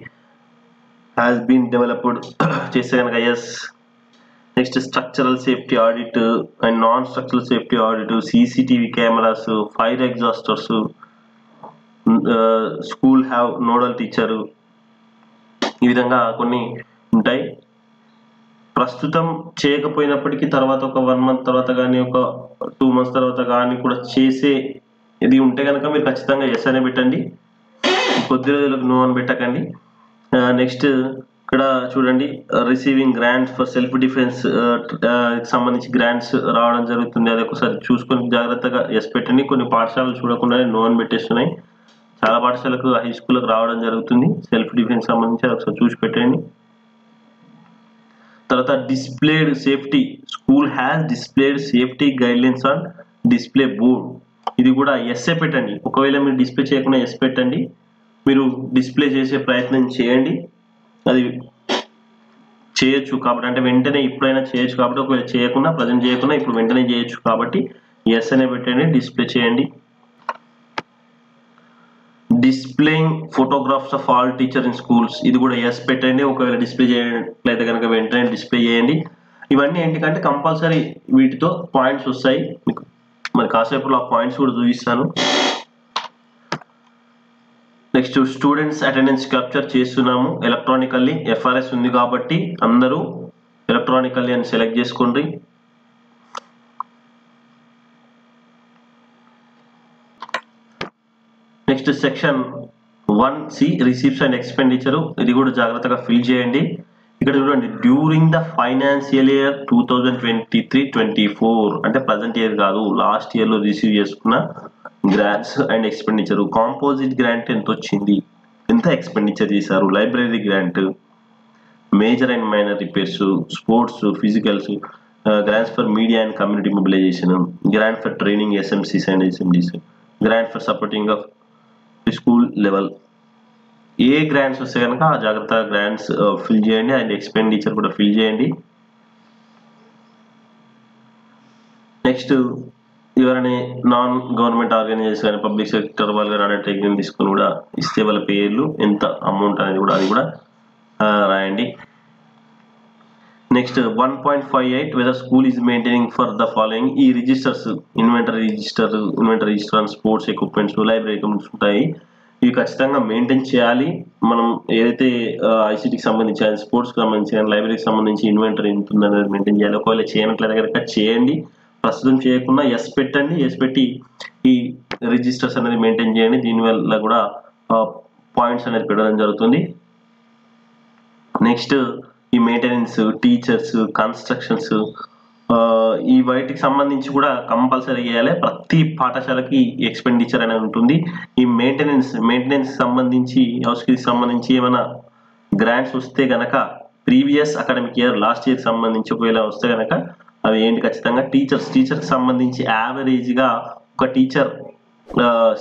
[SPEAKER 1] has been developed చేస్తే కనుక yes. Next structural safety audit and non structural safety audit, CCTV cameras, fire exhausters, school have nodal teacher, ఈ విధంగా కొన్ని ఉంటాయి. ప్రస్తుతం చేయకపోయినప్పటికీ తర్వాత ఒక 1 month తర్వాత కానీ ఒక 2 months తర్వాత కానీ కూడా చేసే ఇది ఉంటే కనుక మీరు ఖచ్చితంగా ఎస్ అనే పెట్టండి, కొద్ది రోజులకు నో అని పెట్టకండి. నెక్స్ట్ ఇక్కడ చూడండి, receiving grants for self defence సంబంధించి గ్రాంట్స్ రావడం జరుగుతుంది. అది ఒకసారి చూసుకొని జాగ్రత్తగా ఎస్ పెట్టండి. కొన్ని పాఠశాలలు చూడకుండానే నో అని పెట్టేస్తున్నాయి. చాలా పాఠశాలకు హై స్కూల్కి రావడం జరుగుతుంది సెల్ఫ్ డిఫెన్స్ సంబంధించి, ఒకసారి చూసి పెట్టండి. తర్వాత displayed safety, school has displayed safety guidelines on display board, ఇది కూడా ఎస్ఏ పెట్టండి. ఒకవేళ మీరు డిస్ప్లే చేయకుండా ఎస్ పెట్టండి. మీరు డిస్ప్లే చేసే ప్రయత్నం చేయండి, అది చేయొచ్చు కాబట్టి, అంటే వెంటనే ఇప్పుడైనా చేయొచ్చు కాబట్టి, ఒకవేళ చేయకుండా ప్రజెంట్ చేయకుండా ఇప్పుడు వెంటనే చేయొచ్చు కాబట్టి ఎస్ అనే పెట్టండి, డిస్ప్లే చేయండి. Displaying photographs of all teacher in schools, ఇది కూడా ఎస్ పెట్టండి. ఒకవేళ డిస్ప్లే చేయట్లయితే కనుక వెంటనే డిస్ప్లే చేయండి. ఇవన్నీ ఏంటికంటే కంపల్సరీ వీటితో పాయింట్స్ వస్తాయి మీకు. మరి కాసేపులో ఆ పాయింట్స్ కూడా చూపిస్తాను. నెక్స్ట్ స్టూడెంట్స్ అటెండెన్స్ క్యాప్చర్ చేస్తున్నాము ఎలక్ట్రానికల్లీ, ఎఫ్ఆర్ఎస్ ఉంది కాబట్టి అందరూ ఎలక్ట్రానికల్లీ అని సెలెక్ట్ చేసుకోండి. Next section 1C receipts and expenditure, ఇది కూడా జాగ్రత్తగా ఫిల్ చేయండి. ఇక్కడ చూడండి, డ్యూరింగ్ ద ఫైనాన్షియల్ ఇయర్ 2023-24 అంటే ప్రజెంట్ ఇయర్ కాదు, లాస్ట్ ఇయర్ లో రిసీవ్ చేసుకున్న grants and expenditure. Composite grant ఎంత వచ్చింది, ఎంత ఎక్స్పెండిచర్ చేశారు, library grant, major and minor repairs, sports, physicals, grants for media and community mobilisation, grant for training SMCs and SMDs, grant for supporting of school level. ఏ గ్రాంట్స్ వస్తే కనుక ఆ జాగ్రత్తగా గ్రాంట్స్ ఫిల్ చేయండి అండ్ ఎక్స్పెండిచర్ కూడా ఫిల్ చేయండి. నెక్స్ట్ ఎవరైనా నాన్ గవర్నమెంట్ ఆర్గనైజేషన్ కానీ పబ్లిక్ సెక్టర్ వాళ్ళు కానీ అండర్టేకింగ్ తీసుకుని కూడా ఇస్తే వాళ్ళ పేర్లు ఎంత అమౌంట్ అనేది కూడా అది కూడా రాయండి. Next 1.58 whether school is maintaining for the following, ఈ registers inventory register and sports equipments, library equipments ఉంటాయి, ఇవి ఖచ్చితంగా మెయింటైన్ చేయాలి. మనం ఏదైతే ఐసీటీకి సంబంధించి స్పోర్ట్స్కి సంబంధించి లైబ్రరీకి సంబంధించి ఇన్వెంటరీ ఎంత ఉందనేది మెయింటైన్ చేయాలి. ఒకవేళ చేయనట్లయితే కనుక చేయండి, ప్రస్తుతం చేయకుండా ఎస్ పెట్టండి. ఎస్ పెట్టి ఈ రిజిస్టర్స్ అనేది మెయింటైన్ చేయండి. దీనివల్ల కూడా పాయింట్స్ అనేది పెట్టడం జరుగుతుంది. నెక్స్ట్ ఈ మెయింటెనెన్స్, టీచర్స్, కన్స్ట్రక్షన్స్, ఈ వాటికి సంబంధించి కూడా కంపల్సరీ చేయాలి. ప్రతి పాఠశాలకి ఎక్స్పెండిచర్ అనేది ఉంటుంది. ఈ మెయింటెనెన్స్ సంబంధించి హౌస్కి సంబంధించి ఏమైనా గ్రాంట్స్ వస్తే గనక ప్రీవియస్ అకాడమిక్ ఇయర్ లాస్ట్ ఇయర్కి సంబంధించి ఒకవేళ వస్తే గనక అవి ఏంటి ఖచ్చితంగా టీచర్కి సంబంధించి యావరేజ్గా ఒక టీచర్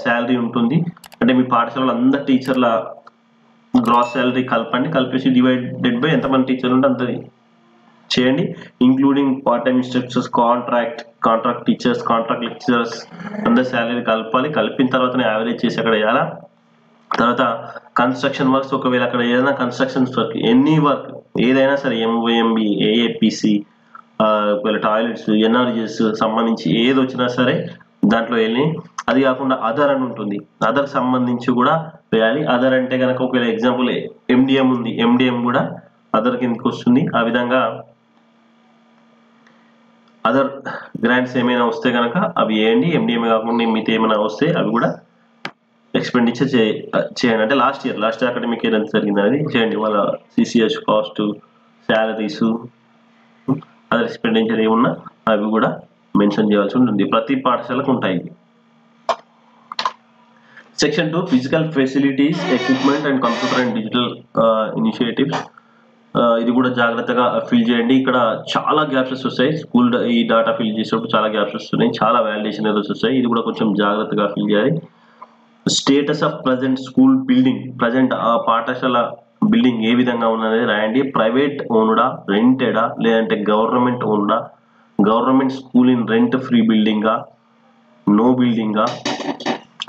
[SPEAKER 1] శాలరీ ఉంటుంది. అంటే మీ పాఠశాలలో అందరు టీచర్ల గ్రాస్ శాలరీ కలిపేసి డివైడెడ్ బై ఎంతమంది టీచర్లు ఉంటే అంతది చేయండి. Including part time instructors, contract teachers, contract lecturers అందరి శాలరీ కలపాలి. కలిపిన తర్వాతనే యావరేజ్ చేసి అక్కడ వేయాలా. తర్వాత కన్స్ట్రక్షన్ వర్క్స్, ఒకవేళ అక్కడ ఏదైనా కన్స్ట్రక్షన్స్ వర్క్, ఎనీ వర్క్ ఏదైనా సరే, ఎంఓఎంబి, ఏఏపిసి, ఒకవేళ టాయిలెట్స్, ఎన్ఆర్జీఎస్ సంబంధించి ఏది వచ్చినా సరే దాంట్లో వెళ్ళి. అది కాకుండా అదర్ అని ఉంటుంది, అదర్ సంబంధించి కూడా వేయాలి. అదర్ అంటే కనుక ఒకవేళ ఎగ్జాంపుల్ ఎండిఎం ఉంది, ఎండిఎం కూడా అదర్ కిందకి వస్తుంది. ఆ విధంగా అదర్ గ్రాంట్స్ ఏమైనా వస్తే కనుక అవి వేయండి. ఎండిఎం కాకుండా మిగతా ఏమైనా వస్తే అవి కూడా ఎక్స్పెండిచర్ చేయండి. అంటే లాస్ట్ ఇయర్ అకాడమిక్ ఇయర్ ఎంత జరిగింది అది చేయండి. వాళ్ళ CCH cost, salaries, other expenditure ఏమున్నా అవి కూడా మెన్షన్ చేయాల్సి ఉంటుంది. ప్రతి పాఠశాలకు ఉంటాయి. Section 2 physical facilities, equipment and computer and digital initiatives. ఇది కూడా జాగ్రత్తగా ఫిల్ చేయండి. ఇక్కడ చాలా గ్యాప్స్ వస్తాయి. ఈ డాటా ఫిల్ చేసేటప్పుడు చాలా గ్యాప్స్ వస్తున్నాయి, చాలా వ్యాలిడేషన్ ఎర్రర్స్ వస్తాయి. ఇది కూడా కొంచెం జాగ్రత్తగా ఫిల్ చేయాలి. Status of present school building, present ఆ పాఠశాల బిల్డింగ్ ఏ విధంగా ఉన్నది రాయండి. ప్రైవేట్ ఓన్డా, రెంటెడా, లేదంటే గవర్నమెంట్ ఓన్డా, government school in rent free బిల్డింగా, నో బిల్డింగా,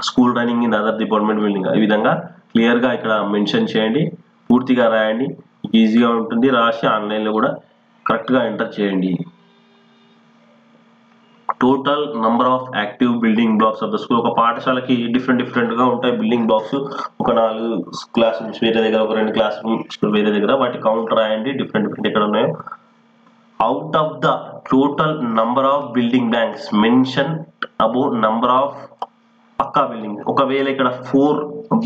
[SPEAKER 1] school running in other department building. ఈ విధంగా క్లియర్గా ఇక్కడ మెన్షన్ చేయండి. పూర్తిగా రాయండి, ఈజీగా ఉంటుంది. రాసి ఆన్లైన్లో కూడా కరెక్ట్గా ఎంటర్ చేయండి. Total number of active building blocks of the school. ఒక పాఠశాలకి డిఫరెంట్గా ఉంటాయి బిల్డింగ్ బ్లాక్స్. ఒక 4 క్లాస్ రూమ్స్ వేరే దగ్గర, ఒక 2 క్లాస్ రూమ్స్ వేరే దగ్గర, వాటి కౌంట్ రాయండి డిఫరెంట్ ఎక్కడ ఉన్నాయో. Out of the total number of building banks mention about number of pucca building. ఒకవేళ ఇక్కడ 4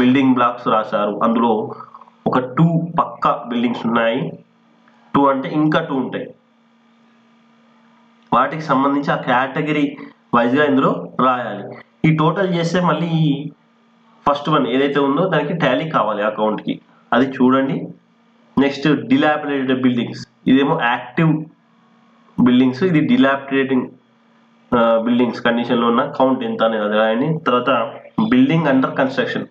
[SPEAKER 1] బిల్డింగ్ బ్లాక్స్ రాశారు, అందులో ఒక 2 పక్కా బిల్డింగ్స్ ఉన్నాయి, 2 అంటే ఇంకా 2 ఉంటాయి, వాటికి సంబంధించి ఆ కేటగిరీ వైజ్గా ఇందులో రాయాలి. ఈ టోటల్ చేస్తే మళ్ళీ ఫస్ట్ వన్ ఏదైతే ఉందో దానికి టాలీ కావాలి అకౌంట్కి, అది చూడండి. నెక్స్ట్ డిలాపిడేటెడ్ బిల్డింగ్స్, ఇదేమో యాక్టివ్ బిల్డింగ్స్, ఇది డిలాపిడేటింగ్ బిల్డింగ్స్ కండిషన్లో ఉన్న కౌంట్ ఎంత అనేది అది రాయండి. తర్వాత బిల్డింగ్ అండర్ కన్స్ట్రక్షన్,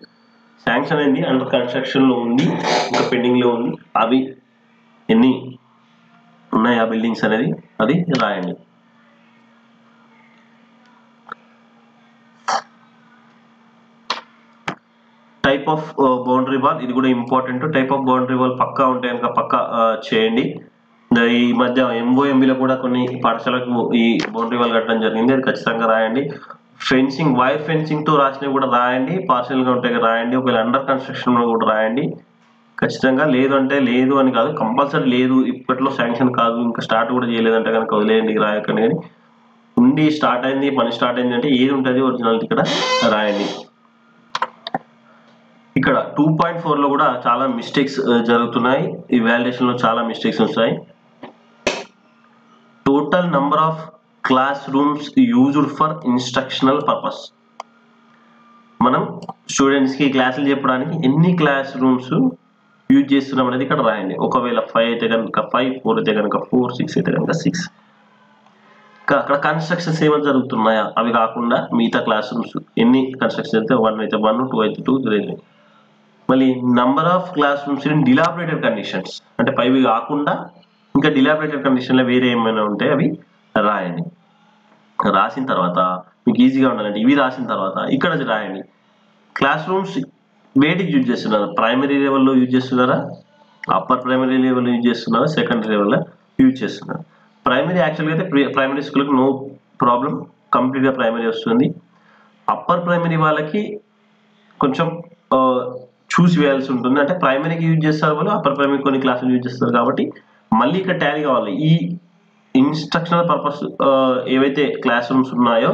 [SPEAKER 1] శాంక్షన్ అయింది, అండర్ కన్స్ట్రక్షన్లో ఉంది, ఇంకా పెండింగ్లో ఉంది, అవి ఎన్ని ఉన్నాయి ఆ బిల్డింగ్స్ అనేది అది రాయండి. టైప్ ఆఫ్ బౌండరీ వాల్, ఇది కూడా important. Type of boundary wall pucca ఉంటే కనుక పక్కా చేయండి. ఈ మధ్య ఎంఓఎంబిలో కూడా కొన్ని పాఠశాలకు ఈ బౌండరీ వాల్ కట్టడం జరిగింది, అది ఖచ్చితంగా రాయండి. ఫెన్సింగ్, వైర్ ఫెన్సింగ్ తో రాసినవి కూడా రాయండి, పార్షియల్గా ఉంటే రాయండి. ఒకవేళ అండర్ కన్స్ట్రక్షన్ కూడా రాయండి ఖచ్చితంగా. లేదు అంటే లేదు అని కాదు, కంపల్సరీ లేదు, ఇప్పట్లో శాంక్షన్ కాదు, ఇంకా స్టార్ట్ కూడా చేయలేదంటే కనుక వదిలేయండి, రాయకండి. కానీ ఉండి స్టార్ట్ అయింది, పని స్టార్ట్ అయింది అంటే ఏది ఉంటుంది ఒరిజినాలిటీ ఇక్కడ రాయండి. ఇక్కడ 2.4లో కూడా చాలా మిస్టేక్స్ జరుగుతున్నాయి, ఈ వాలిడేషన్లో చాలా మిస్టేక్స్ వస్తాయి. Total number of class rooms used for instructional purpose. మనం స్టూడెంట్స్కి క్లాసులు చెప్పడానికి ఎన్ని క్లాస్ రూమ్స్ యూజ్ చేస్తున్నాం అనేది ఇక్కడ రాయండి. ఒకవేళ 5 అయితే కనుక 5, 4 అయితే కనుక 4, 6 అయితే కనుక 6. అక్కడ కన్స్ట్రక్షన్స్ ఏమైనా జరుగుతున్నాయా అవి కాకుండా మిగతా క్లాస్ రూమ్స్ ఎన్ని కన్స్ట్రక్షన్స్ అయితే 1 అయితే 1, 2 అయితే 2, 3 అయితే. మళ్ళీ number of class rooms in dilapidated conditions, అంటే పైవి కాకుండా ఇంకా డిలాబరేటెడ్ కండిషన్లో వేరే ఏమైనా ఉంటే అవి రాయండి. రాసిన తర్వాత మీకు ఈజీగా ఉండాలంటే ఇవి రాసిన తర్వాత ఇక్కడ రాయండి. క్లాస్ రూమ్స్ వేటికి యూజ్ చేస్తున్నారు, ప్రైమరీ లెవెల్లో యూజ్ చేస్తున్నారా, అప్పర్ ప్రైమరీ లెవెల్లో యూజ్ చేస్తున్నారా, సెకండరీ లెవెల్లో యూజ్ చేస్తున్నారు. ప్రైమరీ యాక్చువల్గా అయితే ప్రైమరీ స్కూల్కి నో ప్రాబ్లం, కంప్లీట్గా ప్రైమరీ వస్తుంది. అప్పర్ ప్రైమరీ వాళ్ళకి కొంచెం చూసి వేయాల్సి ఉంటుంది, అంటే ప్రైమరీకి యూజ్ చేస్తారు వాళ్ళు, అప్పర్ ప్రైమరీ కొన్ని క్లాసులు యూజ్ చేస్తారు కాబట్టి మళ్ళీ ఇక్కడ టాలీ కావాలి. ఈ ఇన్స్ట్రక్షనల్ పర్పస్ ఏవైతే క్లాస్ రూమ్స్ ఉన్నాయో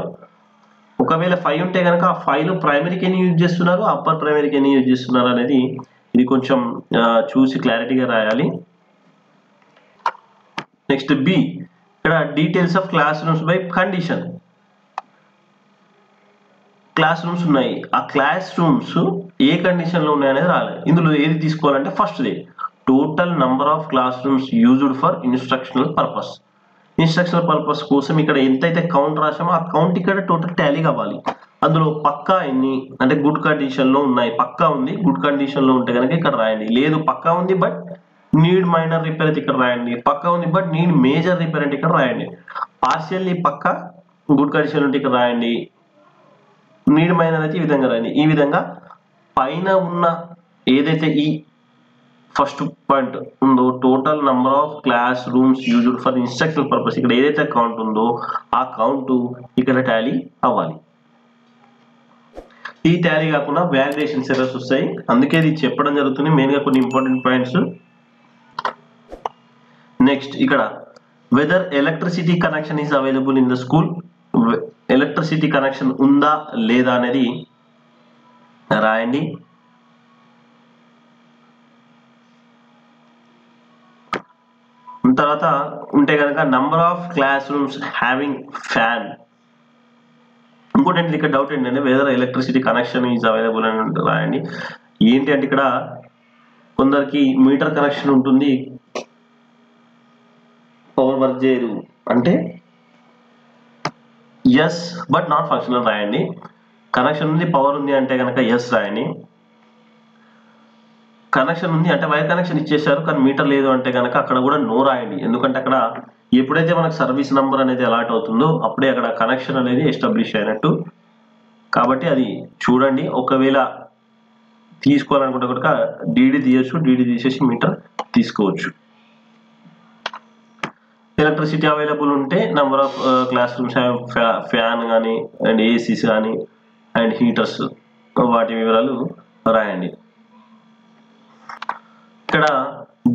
[SPEAKER 1] ఒకవేళ 5 ఉంటే కనుక ఆ 5లో ప్రైమరీకి ఎన్ని యూజ్ చేస్తున్నారు, అప్పర్ ప్రైమరీకి ఎన్ని యూజ్ చేస్తున్నారు అనేది ఇది కొంచెం చూసి క్లారిటీగా రాయాలి. నెక్స్ట్ బి, ఇక్కడ details of class rooms by condition. Class rooms ఉన్నాయి, ఆ క్లాస్ రూమ్స్ ఏ కండిషన్ లో ఉన్నాయనేది రాలేదు. ఇందులో ఏది తీసుకోవాలంటే ఫస్ట్ది total number of class rooms used for instructional purpose. Instructional purpose కోసం ఇక్కడ ఎంతైతే కౌంట్ రాసామో ఆ కౌంట్ ఇక్కడ టోటల్ టాలీ కావాలి. అందులో పక్కా ఎన్ని అంటే గుడ్ కండిషన్ లో ఉన్నాయి, పక్కా ఉంది గుడ్ కండిషన్ లో ఉంటే కనుక ఇక్కడ రాయండి. లేదు పక్కా ఉంది బట్ నీడ్ మైనర్ రిపేర్ అయితే ఇక్కడ రాయండి. పక్కా ఉంది బట్ నీడ్ మేజర్ రిపేర్ అంటే ఇక్కడ రాయండి. పార్షియల్లీ పక్కా గుడ్ కండిషన్ ఉంటే ఇక్కడ రాయండి. నీడ్ మైనర్ అయితే ఈ విధంగా రాయండి. ఈ విధంగా పైన ఉన్న ఏదైతే ఈ ఫస్ట్ పాయింట్ ఉందో total number of class rooms used for instructional purpose, ఇక్కడ ఏదైతే కౌంట్ ఉందో ఆ కౌంట్ ఇక్కడ టాలీ అవ్వాలి. ఈ టాలీ కాకుండా వ్యాలిడేషన్ ఎర్రర్స్ వస్తాయి, అందుకే ఇది చెప్పడం జరుగుతుంది మెయిన్ గా కొన్ని ఇంపార్టెంట్ పాయింట్స్. నెక్స్ట్ ఇక్కడ whether electricity connection is available in the school, electricity connection ఉందా లేదా అనేది రాయండి. తర్వాత ఉంటే కనుక number of class rooms having fan. ఇంకోటి ఇక్కడ డౌట్ ఏంటంటే whether electricity connection is available అని రాయండి. ఏంటి అంటే ఇక్కడ కొందరికి మీటర్ కనెక్షన్ ఉంటుంది, పవర్ వర్క్ చేయదు అంటే ఎస్ బట్ నాట్ ఫంక్షనల్ రాయండి. కనెక్షన్ ఉంది పవర్ ఉంది అంటే కనుక ఎస్ రాయండి. కనెక్షన్ ఉంది అంటే వైర్ కనెక్షన్ ఇచ్చేసారు కానీ మీటర్ లేదు అంటే కనుక అక్కడ కూడా నో రాయండి. ఎందుకంటే అక్కడ ఎప్పుడైతే మనకు సర్వీస్ నంబర్ అనేది అలాట్ అవుతుందో అప్పుడే అక్కడ కనెక్షన్ అనేది ఎస్టాబ్లిష్ అయినట్టు. కాబట్టి అది చూడండి. ఒకవేళ తీసుకోవాలనుకుంటే కనుక డీడీ తీయచ్చు, డీడీ తీసేసి మీటర్ తీసుకోవచ్చు. ఎలక్ట్రిసిటీ అవైలబుల్ ఉంటే number of class rooms fan కానీ అండ్ ఏసీస్ కానీ అండ్ హీటర్స్ వాటి వివరాలు రాయండి. ఇక్కడ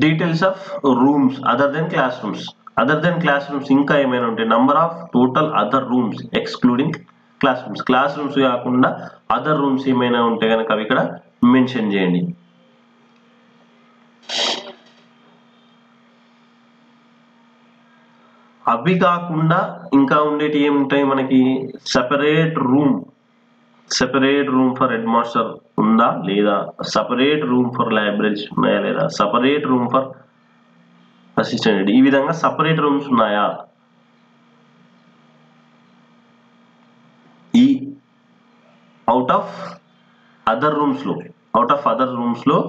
[SPEAKER 1] details of rooms other than class rooms, other than class rooms ఇంకా ఏమైనా ఉంటాయి, number of total other rooms excluding class rooms, class rooms కాకుండా అదర్ రూమ్స్ ఏమైనా ఉంటే కనుక అవి ఇక్కడ మెన్షన్ చేయండి. అవి కాకుండా ఇంకా ఉండేటి ఏముంటాయి మనకి, separate room for head master ఉందా లేదా, సపరేట్ రూమ్ ఫర్ లైబ్రరీస్ ఉన్నాయా లేదా, సపరేట్ రూమ్ ఫర్ అసిస్టెంట్, ఈ విధంగా సపరేట్ రూమ్స్ ఉన్నాయా. ఈ అవుట్ ఆఫ్ అదర్ రూమ్స్ లో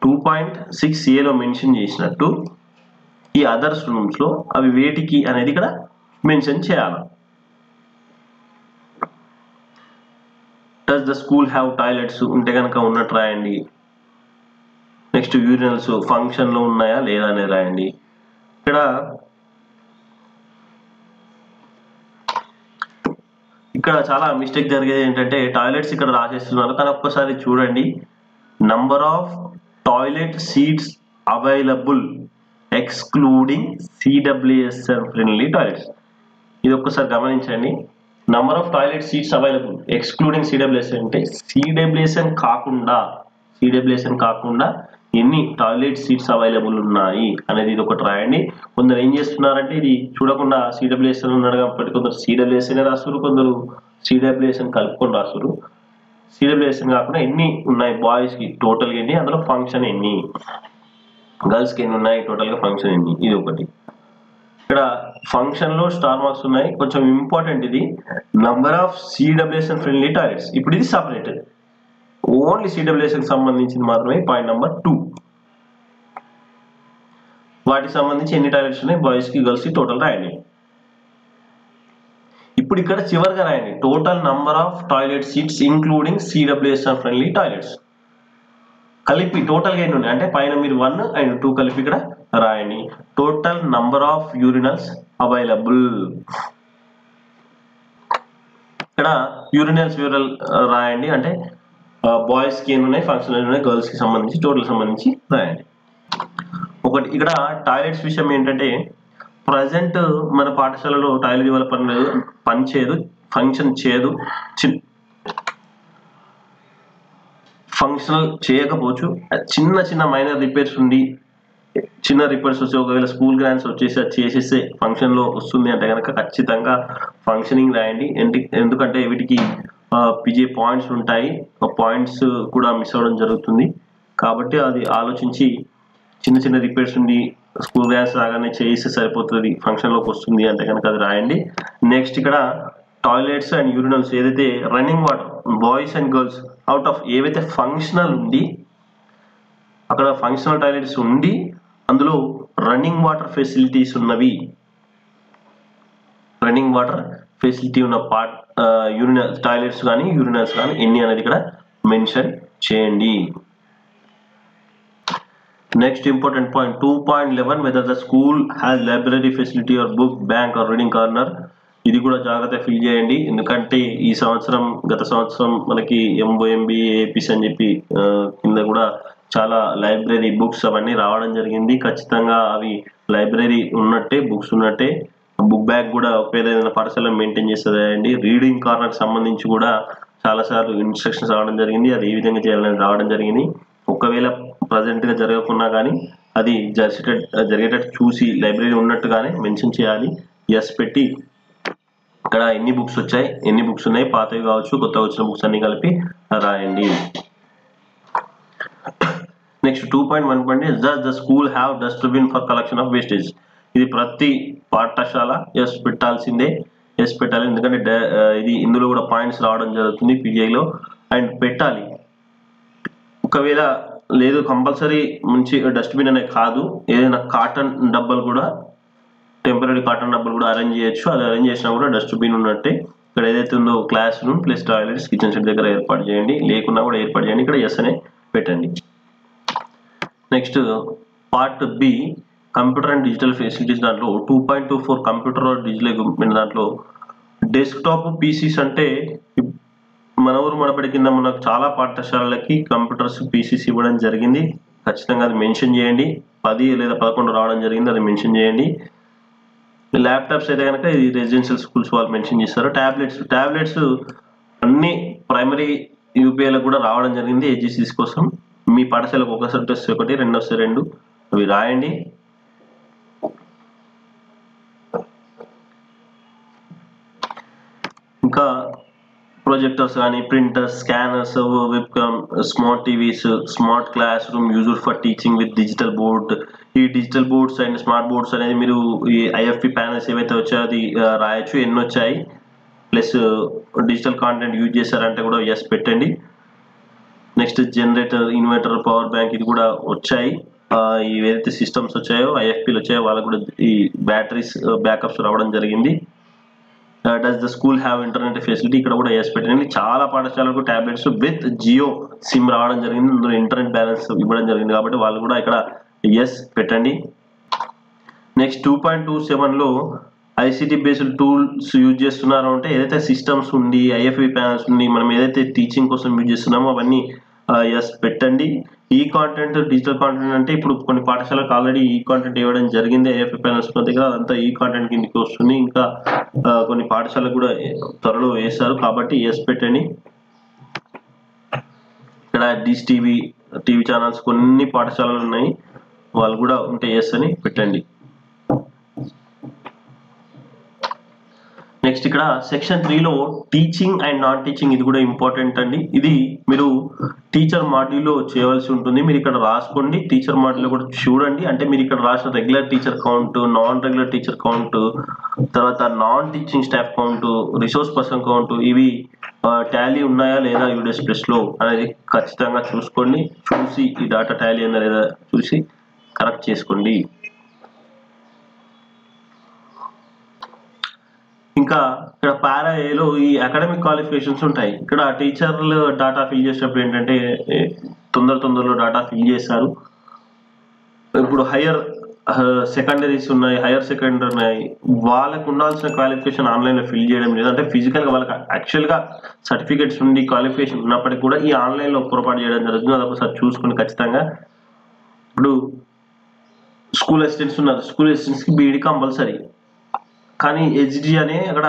[SPEAKER 1] 2.6a లో మెన్షన్ చేసినట్టు ఈ అదర్స్ రూమ్స్ లో అవి వేటికి అనేది ఇక్కడ మెన్షన్ చేయాలి. Does the school have toilets ఉంటే కనుక ఉన్నట్టు రాయండి. నెక్స్ట్ యూరినల్స్ ఫంక్షన్ లో ఉన్నాయా లేదా అనేది రాయండి. ఇక్కడ చాలా మిస్టేక్ జరిగేది ఏంటంటే టాయిలెట్స్ ఇక్కడ రాసేస్తున్నారు కానీ ఒక్కసారి చూడండి, number of toilet seats available excluding CWSN friendly toilets. ఇది ఒక్కసారి గమనించండి. Number of toilet seats available excluding CWSN అంటే CWSN కాకుండా ఎన్ని టాయిలెట్ సీట్స్ అవైలబుల్ ఉన్నాయి అనేది ఇది ఒకటి రాయండి. కొందరు ఏం చేస్తున్నారంటే ఇది చూడకుండా CWSN ఉన్నాడు కాబట్టి కొందరు CWSN రాస్తారు, కొందరు CWSN కలుపుకొని రాస్తారు. CWSN కాకుండా ఎన్ని ఉన్నాయి బాయ్స్ కి టోటల్ గా ఎన్ని, అందులో ఫంక్షన్ ఎన్ని, గర్ల్స్ కి ఎన్ని ఉన్నాయి టోటల్ గా ఫంక్షన్ ఎన్ని, ఇది ఒకటి. ఇక్కడ ఫంక్షన్ లో స్టార్ మార్క్స్ ఉన్నాయి, కొంచెం ఇంపార్టెంట్ ఇది. Number of CWSN friendly toilets, ఇప్పుడు ఇది సపరేట్, ఓన్లీ CWSN సంబంధించింది మాత్రమే. పాయింట్ నెంబర్ 2 వాటికి సంబంధించి ఎన్ని టాయిలెట్స్ ఉన్నాయి బాయ్స్ కి గర్ల్స్ కి టోటల్ రాయండి. ఇప్పుడు ఇక్కడ చివరిగా రాయండి total number of toilet seats including CWSN friendly toilets కలిపి టోటల్ గా ఎన్ని ఉన్నాయి అంటే పైన మీరు 1 and 2 కలిపి ఇక్కడ రాయండి. Total number of urinals available, ఇక్కడ యూరినల్స్ వివరాలు రాయండి. అంటే బాయ్స్ కి ఎన్ని ఉన్నాయి, ఫంక్షన్ ఎన్ని ఉన్నాయి, గర్ల్స్ కి సంబంధించి టోటల్ సంబంధించి రాయండి. ఒకటి ఇక్కడ టాయిలెట్స్ విషయం ఏంటంటే ప్రజెంట్ మన పాఠశాలలో టాయిలెట్ వల్ల పని చేయదు, ఫంక్షన్ చేయదు. ఫంక్షనల్ చేయకపోవచ్చు, చిన్న చిన్న మైనర్ రిపేర్స్ ఉండి చిన్న రిపేర్స్ వచ్చి ఒకవేళ స్కూల్ గ్రాంట్స్ వచ్చేసి అది చేసేస్తే ఫంక్షన్లో వస్తుంది అంటే కనుక ఖచ్చితంగా ఫంక్షనింగ్ రాయండి. ఎందుకంటే వీటికి పిజే పాయింట్స్ ఉంటాయి, పాయింట్స్ కూడా మిస్ అవ్వడం జరుగుతుంది. కాబట్టి అది ఆలోచించి చిన్న చిన్న రిపేర్స్ ఉండి స్కూల్ గ్రాంట్స్ రాగానే చేయిస్తే సరిపోతుంది, ఫంక్షన్లోకి వస్తుంది అంటే కనుక అది రాయండి. నెక్స్ట్ ఇక్కడ టాయిలెట్స్ అండ్ యూరినల్స్ ఏదైతే running water boys and girls out of ఏవైతే ఫంక్షనల్ ఉండి అక్కడ ఫంక్షనల్ టాయిలెట్స్ ఉండి అందులో రన్నింగ్ వాటర్ ఫెసిలిటీస్ ఉన్నవి, రన్నింగ్ వాటర్ ఫెసిలిటీ ఉన్న యూరినల్ టాయిలెట్స్ కానీ యూరినల్స్ కానీ ఎన్ని అనేది ఇక్కడ మెన్షన్ చేయండి. Next important point 2.11 whether the school has library facility or book bank or reading corner. ఇది కూడా జాగ్రత్తగా ఫిల్ చేయండి, ఎందుకంటే ఈ సంవత్సరం గత సంవత్సరం మనకి MOMB ఏపీస్ అని చెప్పి కింద కూడా చాలా లైబ్రరీ బుక్స్ అవన్నీ రావడం జరిగింది. ఖచ్చితంగా అవి లైబ్రరీ ఉన్నట్టే, బుక్స్ ఉన్నట్టే. బుక్ బ్యాగ్ కూడా ఒకవేళ ఏదైనా పాఠశాల మెయింటైన్ చేస్తుందండి. రీడింగ్ కార్నర్ సంబంధించి కూడా చాలాసార్లు ఇన్స్ట్రక్షన్స్ రావడం జరిగింది, అది ఏ విధంగా చేయాలని రావడం జరిగింది. ఒకవేళ ప్రజెంట్గా జరగకున్నా కానీ అది జరిగేటట్టు చూసి లైబ్రరీ ఉన్నట్టుగానే మెన్షన్ చేయాలి. ఎస్ పెట్టి ఇక్కడ ఎన్ని బుక్స్ వచ్చాయి, ఎన్ని బుక్స్ ఉన్నాయి, పాతవి కావచ్చు కొత్తగా వచ్చిన బుక్స్ అన్ని కలిపి రాయండి. Next 2.1 does the school have dustbin for collection of wastage. ఇది ప్రతి పాఠశాల ఎస్ పెట్టాల్సిందే, ఎస్ పెట్టాలి, ఎందుకంటే ఇది ఇందులో కూడా పాయింట్స్ రావడం జరుగుతుంది పీజీఐలో అండ్ పెట్టాలి. ఒకవేళ లేదు కంపల్సరీ మంచి డస్ట్బిన్ అనేది కాదు, ఏదైనా కాటన్ డబ్బాలు కూడా టెంపరీ కాటన్ డబ్బాలు కూడా అరేంజ్ చేయొచ్చు. అది అరేంజ్ చేసినా కూడా డస్ట్బిన్ ఉన్నట్టే. ఇక్కడ ఏదైతే ఉందో class room plus toilets kitchen set దగ్గర ఏర్పాటు చేయండి, లేకున్నా కూడా ఏర్పాటు చేయండి, ఇక్కడ ఎస్ అనే పెట్టండి. Next part B computer and digital facilities దాంట్లో 2.24 కంప్యూటర్ డిజిటల్ ఎక్విప్మెంట్ దాంట్లో డెస్క్టాప్ పీసీస్ అంటే మన ఊరు మనబడి కింద మనకు చాలా పాఠశాలలకి కంప్యూటర్స్ పీసీస్ ఇవ్వడం జరిగింది. ఖచ్చితంగా అది మెన్షన్ చేయండి. 10 లేదా 11 రావడం జరిగింది, అది మెన్షన్ చేయండి. ల్యాప్టాప్స్ అయితే కనుక ఇది రెసిడెన్షియల్ స్కూల్స్ వాళ్ళు మెన్షన్ చేస్తారు. ట్యాబ్లెట్స్ అన్ని ప్రైమరీ యూపీఐలకు కూడా రావడం జరిగింది ఏజీసీస్ కోసం. మీ పాఠశాలకు ఒకసారి వస్తే ఒకటి, రెండు వస్తే రెండు, అవి రాయండి. ఇంకా ప్రొజెక్టర్స్ కానీ printers, scanners, webcam, smart TVs, smart class room used for teaching with digital board. ఈ digital boards and smart boards అనేది మీరు ఈ ఐఎఫ్పి ప్యానల్స్ ఏవైతే వచ్చాయో అది రాయొచ్చు, ఎన్ని వచ్చాయి, ప్లస్ డిజిటల్ కాంటెంట్ యూజ్ చేశారంటే కూడా ఎస్ పెట్టండి. Next generator, inverter, power bank ఇది కూడా వచ్చాయి. ఏవైతే సిస్టమ్స్ వచ్చాయో ఐఎఫ్పీలు వచ్చాయో వాళ్ళకు కూడా ఈ బ్యాటరీస్ బ్యాకప్స్ రావడం జరిగింది. Does the school have internet facility, ఇక్కడ కూడా ఎస్ పెట్టండి. చాలా పాఠశాలకు టాబ్లెట్స్ విత్ జియో సిమ్ రావడం జరిగింది, అందులో ఇంటర్నెట్ బ్యాలెన్స్ ఇవ్వడం జరిగింది కాబట్టి వాళ్ళు కూడా ఇక్కడ ఎస్ పెట్టండి. నెక్స్ట్ 2.27లో ఐసిటీ బేస్డ్ టూల్స్ యూజ్ చేస్తున్నారు అంటే ఏదైతే సిస్టమ్స్ ఉండి ఐఎఫ్ఈ ప్యానల్స్ ఉండి మనం ఏదైతే టీచింగ్ కోసం యూజ్ చేస్తున్నామో అవన్నీ ఎస్ పెట్టండి. ఈ కాంటెంట్ డిజిటల్ కాంటెంట్ అంటే ఇప్పుడు కొన్ని పాఠశాలకు ఆల్రెడీ ఈ కాంటెంట్ ఇవ్వడం జరిగింది ఐఎఫ్ఈ ప్యానల్స్ దగ్గర, అదంతా ఈ కాంటెంట్ కిందకి వస్తుంది. ఇంకా కొన్ని పాఠశాలకు కూడా త్వరలో వేస్తారు కాబట్టి ఎస్ పెట్టండి. ఇక్కడ డిష్ టీవీ ఛానల్స్ కొన్ని పాఠశాలలు ఉన్నాయి, వాళ్ళు కూడా ఉంటే ఎస్ అని పెట్టండి. నెక్స్ట్ ఇక్కడ సెక్షన్ 3లో టీచింగ్ అండ్ నాన్ టీచింగ్, ఇది కూడా ఇంపార్టెంట్ అండి. ఇది మీరు టీచర్ మాడ్యూల్లో చేయవలసి ఉంటుంది, మీరు ఇక్కడ రాసుకోండి. టీచర్ మాడ్యూల్లో కూడా చూడండి, అంటే మీరు ఇక్కడ రాసిన regular teacher count, non regular teacher count, తర్వాత non teaching staff count, resource person count, ఇవి టాలీ ఉన్నాయా లేదా యూడిఎస్ ప్లస్లో అనేది ఖచ్చితంగా చూసుకోండి. చూసి ఈ డాటా టాలీ అయిందా లేదా చూసి కరెక్ట్ చేసుకోండి. ఇంకా ఇక్కడ పారా ఏలో ఈ అకాడమిక్ క్వాలిఫికేషన్స్ ఉంటాయి. ఇక్కడ టీచర్లు డాటా ఫిల్ చేసేటప్పుడు ఏంటంటే తొందరలో డాటా ఫిల్ చేస్తారు. ఇప్పుడు హయ్యర్ సెకండరీస్ ఉన్నాయి, హయ్యర్ సెకండరీ ఉన్నాయి, వాళ్ళకు ఉండాల్సిన క్వాలిఫికేషన్ ఆన్లైన్లో ఫిల్ చేయడం లేదు. అంటే ఫిజికల్గా వాళ్ళకి యాక్చువల్గా సర్టిఫికేట్స్ ఉండి క్వాలిఫికేషన్ ఉన్నప్పటికీ కూడా ఈ ఆన్లైన్లో పొరపాటు చేయడం జరుగుతుంది. అదొకసారి చూసుకుని ఖచ్చితంగా. ఇప్పుడు స్కూల్ అసిస్టెంట్స్ ఉన్నారు, స్కూల్ అసిస్టెంట్స్కి బీఈడి కంపల్సరీ, కానీ హెచ్డి అనే అక్కడ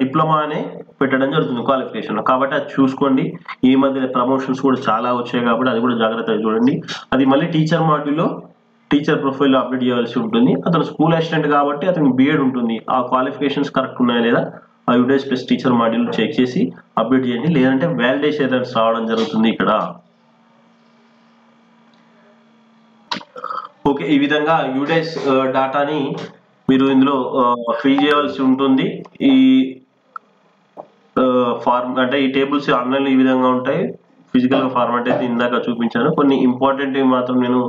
[SPEAKER 1] డిప్లొమా అనే పెట్టడం జరుగుతుంది క్వాలిఫికేషన్. కాబట్టి అది చూసుకోండి. ఈ మధ్య ప్రమోషన్స్ కూడా చాలా వచ్చాయి కాబట్టి అది కూడా జాగ్రత్తగా చూడండి. అది మళ్ళీ టీచర్ మాడ్యూల్లో టీచర్ ప్రొఫైల్లో అప్డేట్ చేయాల్సి ఉంటుంది. అతను స్కూల్ అసిస్టెంట్ కాబట్టి అతనికి బిఎడ్ ఉంటుంది. ఆ క్వాలిఫికేషన్స్ కరెక్ట్ ఉన్నాయా లేదా ఆ యుడైస్ ప్లస్ టీచర్ మాడ్యూల్ చెక్ చేసి అప్డేట్ చేయండి. లేదంటే వ్యాలిడేషన్ ఎర్రర్స్ రావడం జరుగుతుంది ఇక్కడ. ఓకే, ఈ విధంగా యుడైస్ డాటాని మీరు ఇందులో ఫిల్ చేయవలసి ఉంటుంది. ఈ ఫార్మ్ అంటే ఈ టేబుల్స్ ఆన్లైన్లో ఈ విధంగా ఉంటాయి. ఫిజికల్గా ఫార్మాట్ అయితే ఇందాక చూపించాను. కొన్ని ఇంపార్టెంట్ మాత్రం నేను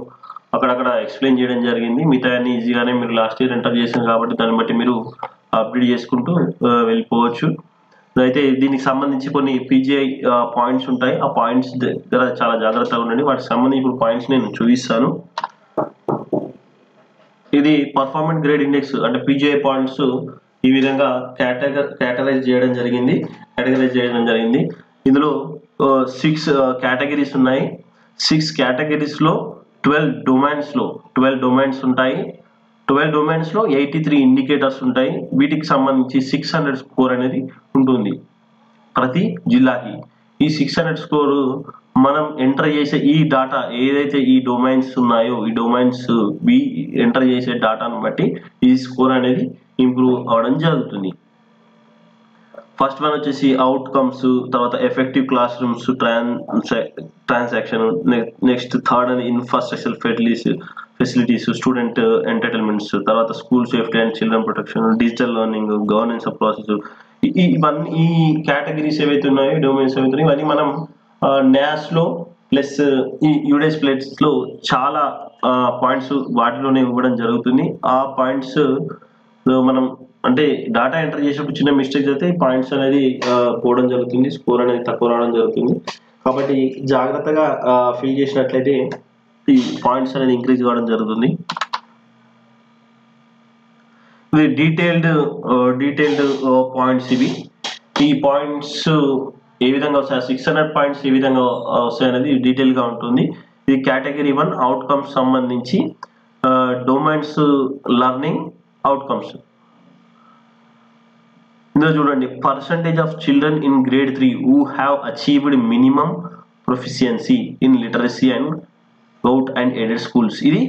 [SPEAKER 1] అక్కడక్కడ ఎక్స్ప్లెయిన్ చేయడం జరిగింది. మిగతా అన్ని ఈజీగానే మీరు లాస్ట్ ఇయర్ ఎంటర్ చేశారు కాబట్టి దాన్ని బట్టి మీరు అప్డేట్ చేసుకుంటూ వెళ్ళిపోవచ్చు. అయితే దీనికి సంబంధించి కొన్ని పీజీఐ పాయింట్స్ ఉంటాయి. ఆ పాయింట్స్ దగ్గర చాలా జాగ్రత్తగా ఉండండి. వాటికి సంబంధించి ఇప్పుడు పాయింట్స్ నేను చూపిస్తాను. ఇది పర్ఫార్మెన్స్ గ్రేడ్ ఇండెక్స్ అంటే పీజీఐ పాయింట్స్ ఈ విధంగా కేటగరైజ్ చేయడం జరిగింది. ఇందులో 6 కేటగిరీస్ ఉన్నాయి. 6 కేటగిరీస్లో 12 డొమైన్స్ ఉంటాయి. 12 డొమైన్స్లో 83 ఇండికేటర్స్ ఉంటాయి. వీటికి సంబంధించి 600 స్కోర్ అనేది ఉంటుంది ప్రతి జిల్లాకి. ఈ 600 స్కోరు మనం ఎంటర్ చేసే ఈ డాటా ఏదైతే ఈ డొమైన్స్ ఉన్నాయో ఈ డొమైన్స్ ఎంటర్ చేసే డాటాను బట్టి ఈ స్కోర్ అనేది ఇంప్రూవ్ అవడం జరుగుతుంది. ఫస్ట్ వన్ వచ్చేసి అవుట్కమ్స్, తర్వాత effective class rooms, transaction, next third అని ఇన్ఫ్రాస్ట్రక్చర్ ఫెసిలిటీస్, స్టూడెంట్ ఎంటర్టైన్మెంట్స్, తర్వాత school safety and children protection, digital learning, governance of process. ఇవన్నీ ఈ కేటగిరీస్ ఏవైతే ఉన్నాయో డొమైన్స్ ఏవైతే ఉన్నాయో ఇవన్నీ మనం న్యాస్లో ప్లస్ ఈ యుడైస్ ప్లేట్స్లో చాలా పాయింట్స్ వాటిలోనే ఇవ్వడం జరుగుతుంది. ఆ పాయింట్స్ మనం అంటే డాటా ఎంటర్ చేసేటప్పుడు చిన్న మిస్టేక్స్ అయితే ఈ పాయింట్స్ అనేది పోవడం జరుగుతుంది, స్కోర్ అనేది తక్కువ రావడం జరుగుతుంది. కాబట్టి జాగ్రత్తగా ఫిల్ చేసినట్లయితే ఈ పాయింట్స్ అనేది ఇంక్రీజ్ కావడం జరుగుతుంది. ఇది డీటెయిల్డ్ పాయింట్స్. ఈ పాయింట్స్ ఏ విధంగా వస్తాయి, 600 పాయింట్స్ ఏ విధంగా వస్తాయి అనేది డీటెయిల్గా ఉంటుంది. ఇది కేటగిరీ 1 అవుట్కమ్స్ సంబంధించి డొమైన్స్ లెర్నింగ్ అవుట్కమ్స్. ఇందులో చూడండి, percentage of children in grade 3 who have achieved minimum proficiency in literacy and govt and aided schools. ఇది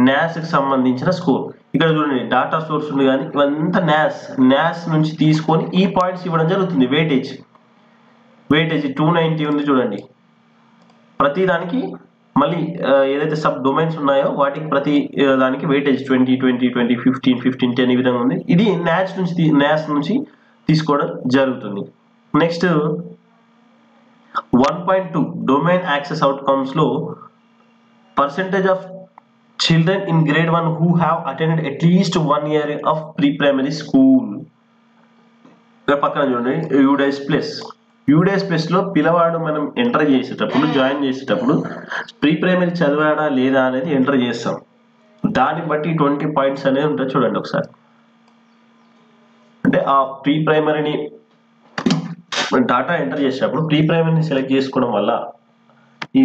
[SPEAKER 1] న్యాస్కి సంబంధించిన స్కోర్. ఇక్కడ చూడండి డాటా సోర్స్ ఉంది కానీ ఇవంతా న్యాస్ నుంచి తీసుకొని ఈ పాయింట్స్ ఇవ్వడం జరుగుతుంది. వెయిటేజ్ 290 ఉంది చూడండి. ప్రతి దానికి మళ్ళీ ఏదైతే సబ్ డొమైన్స్ ఉన్నాయో వాటికి ప్రతి దానికి వెయిటేజ్ 20, 20, 20, 15, 15, 10 ఈ విధంగా ఉంది. ఇది న్యాస్ నుంచి తీసుకోవడం జరుగుతుంది. నెక్స్ట్ 1.2 డొమైన్ యాక్సెస్ అవుట్కమ్స్ లో percentage of children in grade 1 who have attended at least 1 year of pre primary school. పక్కన చూడండి యుడైస్ ప్లస్ లో పిల్లవాడు మనం ఎంటర్ చేసేటప్పుడు జాయిన్ చేసేటప్పుడు ప్రీ ప్రైమరీ చదివాడా లేదా అనేది ఎంటర్ చేస్తాం. దాన్ని బట్టి 20 పాయింట్స్ అనేది ఉంటుంది చూడండి ఒకసారి. అంటే ఆ ప్రీ ప్రైమరీని డాటా ఎంటర్ చేసేటప్పుడు ప్రీ ప్రైమరీని సెలెక్ట్ చేసుకోవడం వల్ల ఈ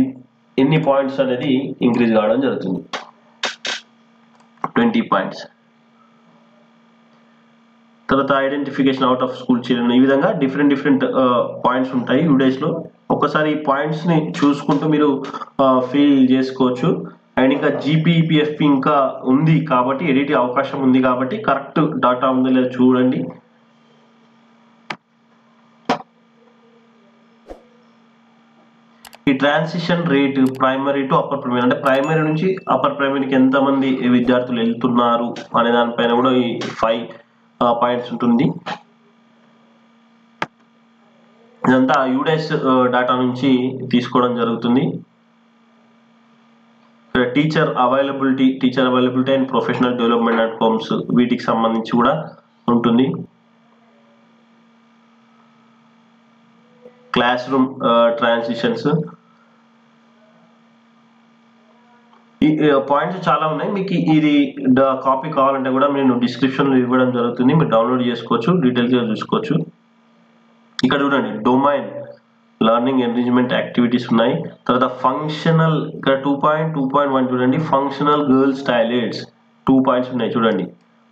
[SPEAKER 1] ఎన్ని పాయింట్స్ అనేది ఇంక్రీజ్ కావడం జరుగుతుంది, 20 పాయింట్స్. తర్వాత identification out of school children. ఈ విధంగా డిఫరెంట్ పాయింట్స్ ఉంటాయి యుడైస్లో. ఒకసారి ఈ పాయింట్స్ని చూసుకుంటూ మీరు ఫిల్ చేసుకోవచ్చు. అండ్ ఇంకా జీపీఈపీఎఫ్ ఇంకా ఉంది కాబట్టి ఎడిట్ అవకాశం ఉంది కాబట్టి కరెక్ట్ డాటా ఉందో లేదో చూడండి. ఈ transition rate primary to upper primary అంటే ప్రైమరీ నుంచి అప్పర్ ప్రైమరీకి ఎంతమంది విద్యార్థులు వెళ్తున్నారు అనే దానిపైన కూడా ఈ 5 పాయింట్స్ ఉంటుంది. ఇదంతా యుడైస్ డాటా నుంచి తీసుకోవడం జరుగుతుంది. Teacher availability and professional development outcomes వీటికి సంబంధించి కూడా ఉంటుంది. Class room transitions. ఈ పాయింట్స్ చాలా ఉన్నాయి. మీకు ఇది కాపీ కావాలంటే కూడా నేను డిస్క్రిప్షన్లో ఇవ్వడం జరుగుతుంది, మీరు డౌన్లోడ్ చేసుకోవచ్చు, డీటెయిల్స్గా చూసుకోవచ్చు. ఇక్కడ చూడండి డొమైన్ లెర్నింగ్ ఎంగేజ్మెంట్ యాక్టివిటీస్ ఉన్నాయి. తర్వాత ఫంక్షనల్ ఇక్కడ 2.2.1 చూడండి, ఫంక్షనల్ గర్ల్స్ టాయిలెట్స్ 2 పాయింట్స్ ఉన్నాయి చూడండి.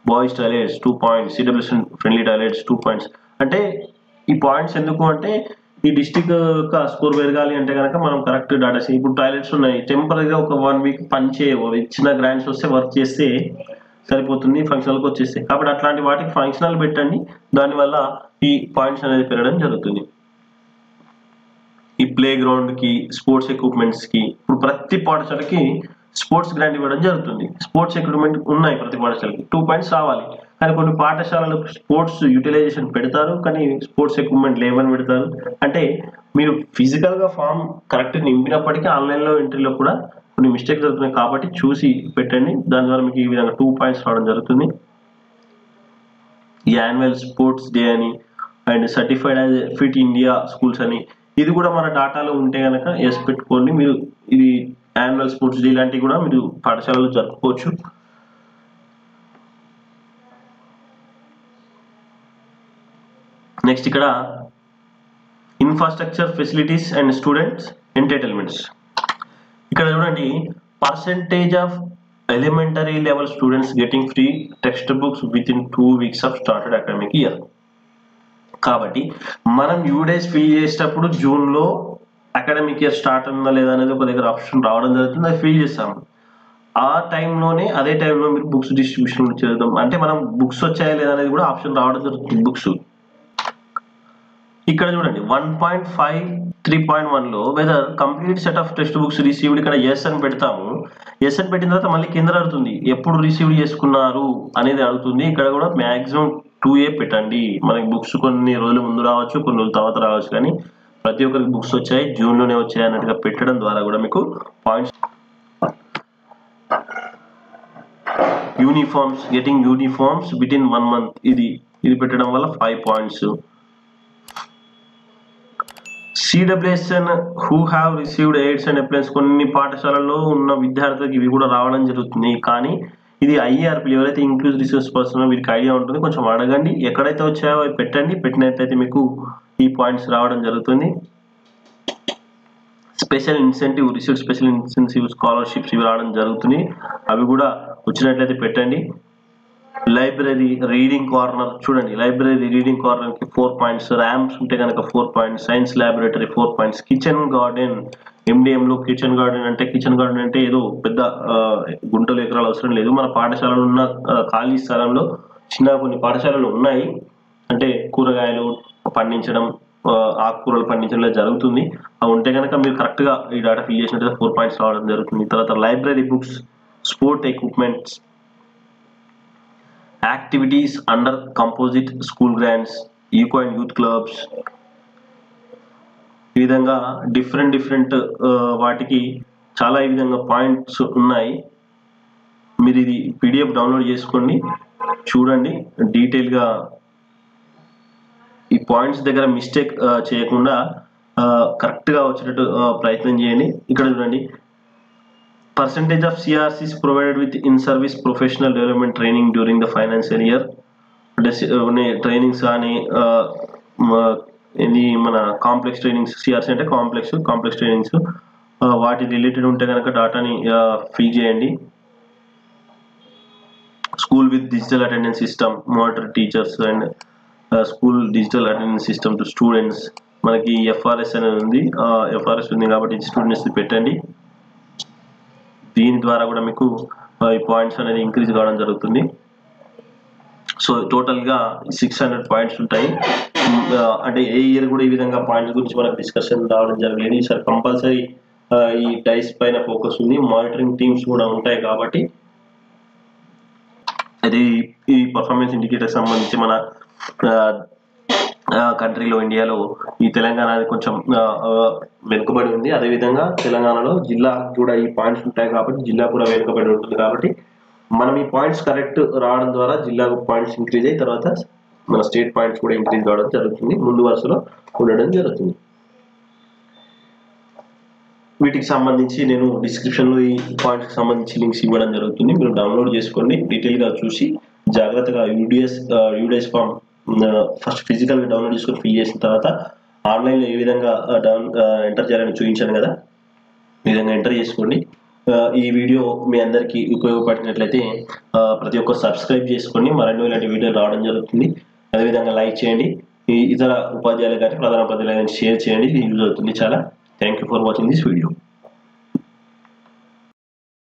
[SPEAKER 1] Boys toilets 2 points, CWS friendly toilets 2 points. అంటే ఈ పాయింట్స్ ఎందుకు అంటే ఈ డిస్టిక్ యొక్క స్కోర్ పెరగాలి అంటే కనుక మనం కరెక్ట్ డాటా ఇప్పుడు టాయిలెట్స్ ఉన్నాయి, టెంపరీగా ఒక 1 వీక్ పని చేయవు, చిన్న గ్రాంట్స్ వస్తే వర్క్ చేస్తే సరిపోతుంది, ఫంక్షనల్కి వచ్చేస్తాయి. కాబట్టి అట్లాంటి వాటికి ఫంక్షనల్ పెట్టండి, దానివల్ల ఈ పాయింట్స్ అనేది పెరగడం జరుగుతుంది. ఈ ప్లే గ్రౌండ్కి, స్పోర్ట్స్ ఎక్విప్మెంట్స్కి ఇప్పుడు ప్రతి పాఠశాలకి స్పోర్ట్స్ గ్రాంట్ ఇవ్వడం జరుగుతుంది. స్పోర్ట్స్ ఎక్విప్మెంట్ ఉన్నాయి ప్రతి పాఠశాలకి, 2 పాయింట్స్ రావాలి. కానీ కొన్ని పాఠశాలలు స్పోర్ట్స్ యూటిలైజేషన్ పెడతారు, కానీ స్పోర్ట్స్ ఎక్విప్మెంట్ లేవని పెడతారు. అంటే మీరు ఫిజికల్గా ఫామ్ కరెక్ట్ నింపినప్పటికీ ఆన్లైన్లో ఎంట్రీలో కూడా కొన్ని మిస్టేక్స్ జరుగుతున్నాయి, కాబట్టి చూసి పెట్టండి. దాని ద్వారా మీకు ఈ విధంగా 2 పాయింట్స్ రావడం జరుగుతుంది. ఈ యాన్యువల్ స్పోర్ట్స్ డే అని and certified as fit India schools అని, ఇది కూడా మన డాటాలో ఉంటే కనుక ఎస్ పెట్టుకోండి. మీరు ఇది యాన్యువల్ స్పోర్ట్స్ డే లాంటివి కూడా మీరు పాఠశాలలో జరుపుకోవచ్చు. నెక్స్ట్ ఇక్కడ infrastructure, facilities and students entitlements. ఇక్కడ చూడండి, percentage of elementary level students getting free text books with in 2 weeks of started academic year. కాబట్టి మనం యూడేస్ ఫీ చేసేటప్పుడు జూన్లో అకాడమిక్ ఇయర్ స్టార్ట్ ఉందా లేదా అనేది ఒక దగ్గర ఆప్షన్ రావడం జరుగుతుంది, అది ఫీల్ చేస్తాము. ఆ టైంలోనే అదే టైంలో మీరు బుక్స్ డిస్ట్రిబ్యూషన్ చేద్దాం అంటే మనం బుక్స్ వచ్చాయా లేదా అనేది కూడా ఆప్షన్ రావడం జరుగుతుంది. బుక్స్ ఇక్కడ చూడండి 1.5 3.1లో whether complete set of text books received, ఇక్కడ ఎస్ అని పెడతాము. ఎస్ అని పెట్టిన తర్వాత మళ్ళీ కింద అడుగుతుంది ఎప్పుడు రిసీవ్ చేసుకున్నారు అనేది అడుగుతుంది. ఇక్కడ కూడా మ్యాక్సిమం 2A పెట్టండి. మనకి బుక్స్ కొన్ని రోజుల ముందు రావచ్చు, కొన్ని రోజుల తర్వాత రావచ్చు, కానీ ప్రతి ఒక్కరికి బుక్స్ వచ్చాయి, జూన్లోనే వచ్చాయి అన్నట్టుగా పెట్టడం ద్వారా కూడా మీకు points. Uniforms, getting uniforms with in 1 month, ఇది పెట్టడం వల్ల 5 points. CWSN who have received aids and appliances, కొన్ని పాఠశాలల్లో ఉన్న విద్యార్థులకు ఇవి కూడా రావడం జరుగుతుంది. కానీ ఇది IRP ఎవరైతే ఇంక్లూజివ్ రిసోర్స్ పర్సన్ వీరికి ఐడియా ఉంటుంది, కొంచెం అడగండి. ఎక్కడైతే వచ్చాయో అవి పెట్టండి, పెట్టినట్లయితే మీకు ఈ పాయింట్స్ రావడం జరుగుతుంది. Special incentive received, special incentive scholarships ఇవి రావడం జరుగుతుంది, అవి కూడా వచ్చినట్లయితే పెట్టండి. లైబ్రరీ రీడింగ్ కార్నర్ చూడండి, లైబ్రరీ రీడింగ్ కార్నర్కి 4 పాయింట్స్, ర్యామ్స్ ఉంటే కనుక 4 points, science laboratory 4 points. Kitchen garden, MDMలో కిచెన్ గార్డెన్ అంటే ఏదో పెద్ద గుంటలు ఎకరాలు అవసరం లేదు. మన పాఠశాలలో ఉన్న ఖాళీ స్థలంలో చిన్న కొన్ని పాఠశాలలు ఉన్నాయి, అంటే కూరగాయలు పండించడం, ఆకుకూరలు పండించడం జరుగుతుంది. అవి ఉంటే కనుక మీరు కరెక్ట్గా ఈ డేటా ఫిల్ చేసినట్లయితే 4 పాయింట్స్ రావడం జరుగుతుంది. తర్వాత library books, sport equipments, activities under composite school grants, eco and youth clubs, ఈ విధంగా డిఫరెంట్ వాటికి చాలా ఈ విధంగా పాయింట్స్ ఉన్నాయి. మీరు ఇది PDF డౌన్లోడ్ చేసుకోండి, చూడండి డీటెయిల్గా. ఈ పాయింట్స్ దగ్గర మిస్టేక్ చేయకుండా కరెక్ట్గా వచ్చేటట్టు ప్రయత్నం చేయండి. ఇక్కడ చూడండి, percentage of CRCs provided with in-service professional development training during the financial year. Trainings కానీ ఇది మన కాంప్లెక్స్ ట్రైనింగ్స్, CRC అంటే కాంప్లెక్స్ ట్రైనింగ్స్, వాటి రిలేటెడ్ ఉంటే కనుక డాటాని ఫిల్ చేయండి. School with digital attendance system, monitor teachers and school digital attendance system to students. మనకి FRS అనేది ఉంది, FRS ఉంది కాబట్టి స్టూడెంట్స్ పెట్టండి. దీని ద్వారా కూడా మీకు ఈ పాయింట్స్ అనేది ఇంక్రీజ్ కావడం జరుగుతుంది. సో టోటల్గా 600 పాయింట్స్ ఉంటాయి. అంటే ఏ ఇయర్ కూడా ఈ విధంగా పాయింట్స్ గురించి మనకు డిస్కషన్ రావడం జరగలేదు. ఈసారి కంపల్సరీ ఈ డైస్ పైన ఫోకస్ ఉంది, మానిటరింగ్ టీమ్స్ కూడా ఉంటాయి. కాబట్టి అది ఈ పర్ఫార్మెన్స్ ఇండికేటర్ సంబంధించి మన కంట్రీలో, ఇండియాలో ఈ తెలంగాణ కొంచెం వెనుకబడి ఉంది. అదేవిధంగా తెలంగాణలో జిల్లా కూడా ఈ పాయింట్స్ ఉంటాయి కాబట్టి జిల్లా కూడా వెనుకబడి ఉంటుంది. కాబట్టి మనం ఈ పాయింట్స్ కరెక్ట్ రావడం ద్వారా జిల్లాకు పాయింట్స్ ఇంక్రీజ్ అయ్యి తర్వాత మన స్టేట్ పాయింట్స్ కూడా ఇంక్రీజ్ కావడం జరుగుతుంది, ముందు వరుసలో ఉండడం జరుగుతుంది. వీటికి సంబంధించి నేను డిస్క్రిప్షన్లో ఈ పాయింట్స్కి సంబంధించి లింక్స్ ఇవ్వడం జరుగుతుంది, మీరు డౌన్లోడ్ చేసుకోండి. డీటెయిల్గా చూసి జాగ్రత్తగా యూడేస్ ఫామ్ ఫస్ట్ ఫిజికల్గా డౌన్లోడ్ చేసుకొని ఫిల్ చేసిన తర్వాత ఆన్లైన్లో ఏ విధంగా ఎంటర్ చేయాలని చూపించాను కదా, ఈ విధంగా ఎంటర్ చేసుకోండి. ఈ వీడియో మీ అందరికీ ఉపయోగపడినట్లయితే ప్రతి ఒక్కరు సబ్స్క్రైబ్ చేసుకోండి, మరిన్ని ఇలాంటి వీడియోలు రావడం జరుగుతుంది. అదేవిధంగా లైక్ చేయండి. ఈ ఇతర ఉపాధ్యాయులు కానీ ప్రధాన ఉపాధ్యాయులు కానీ షేర్ చేయండి, ఇది యూజ్ అవుతుంది చాలా. Thank you for watching this video.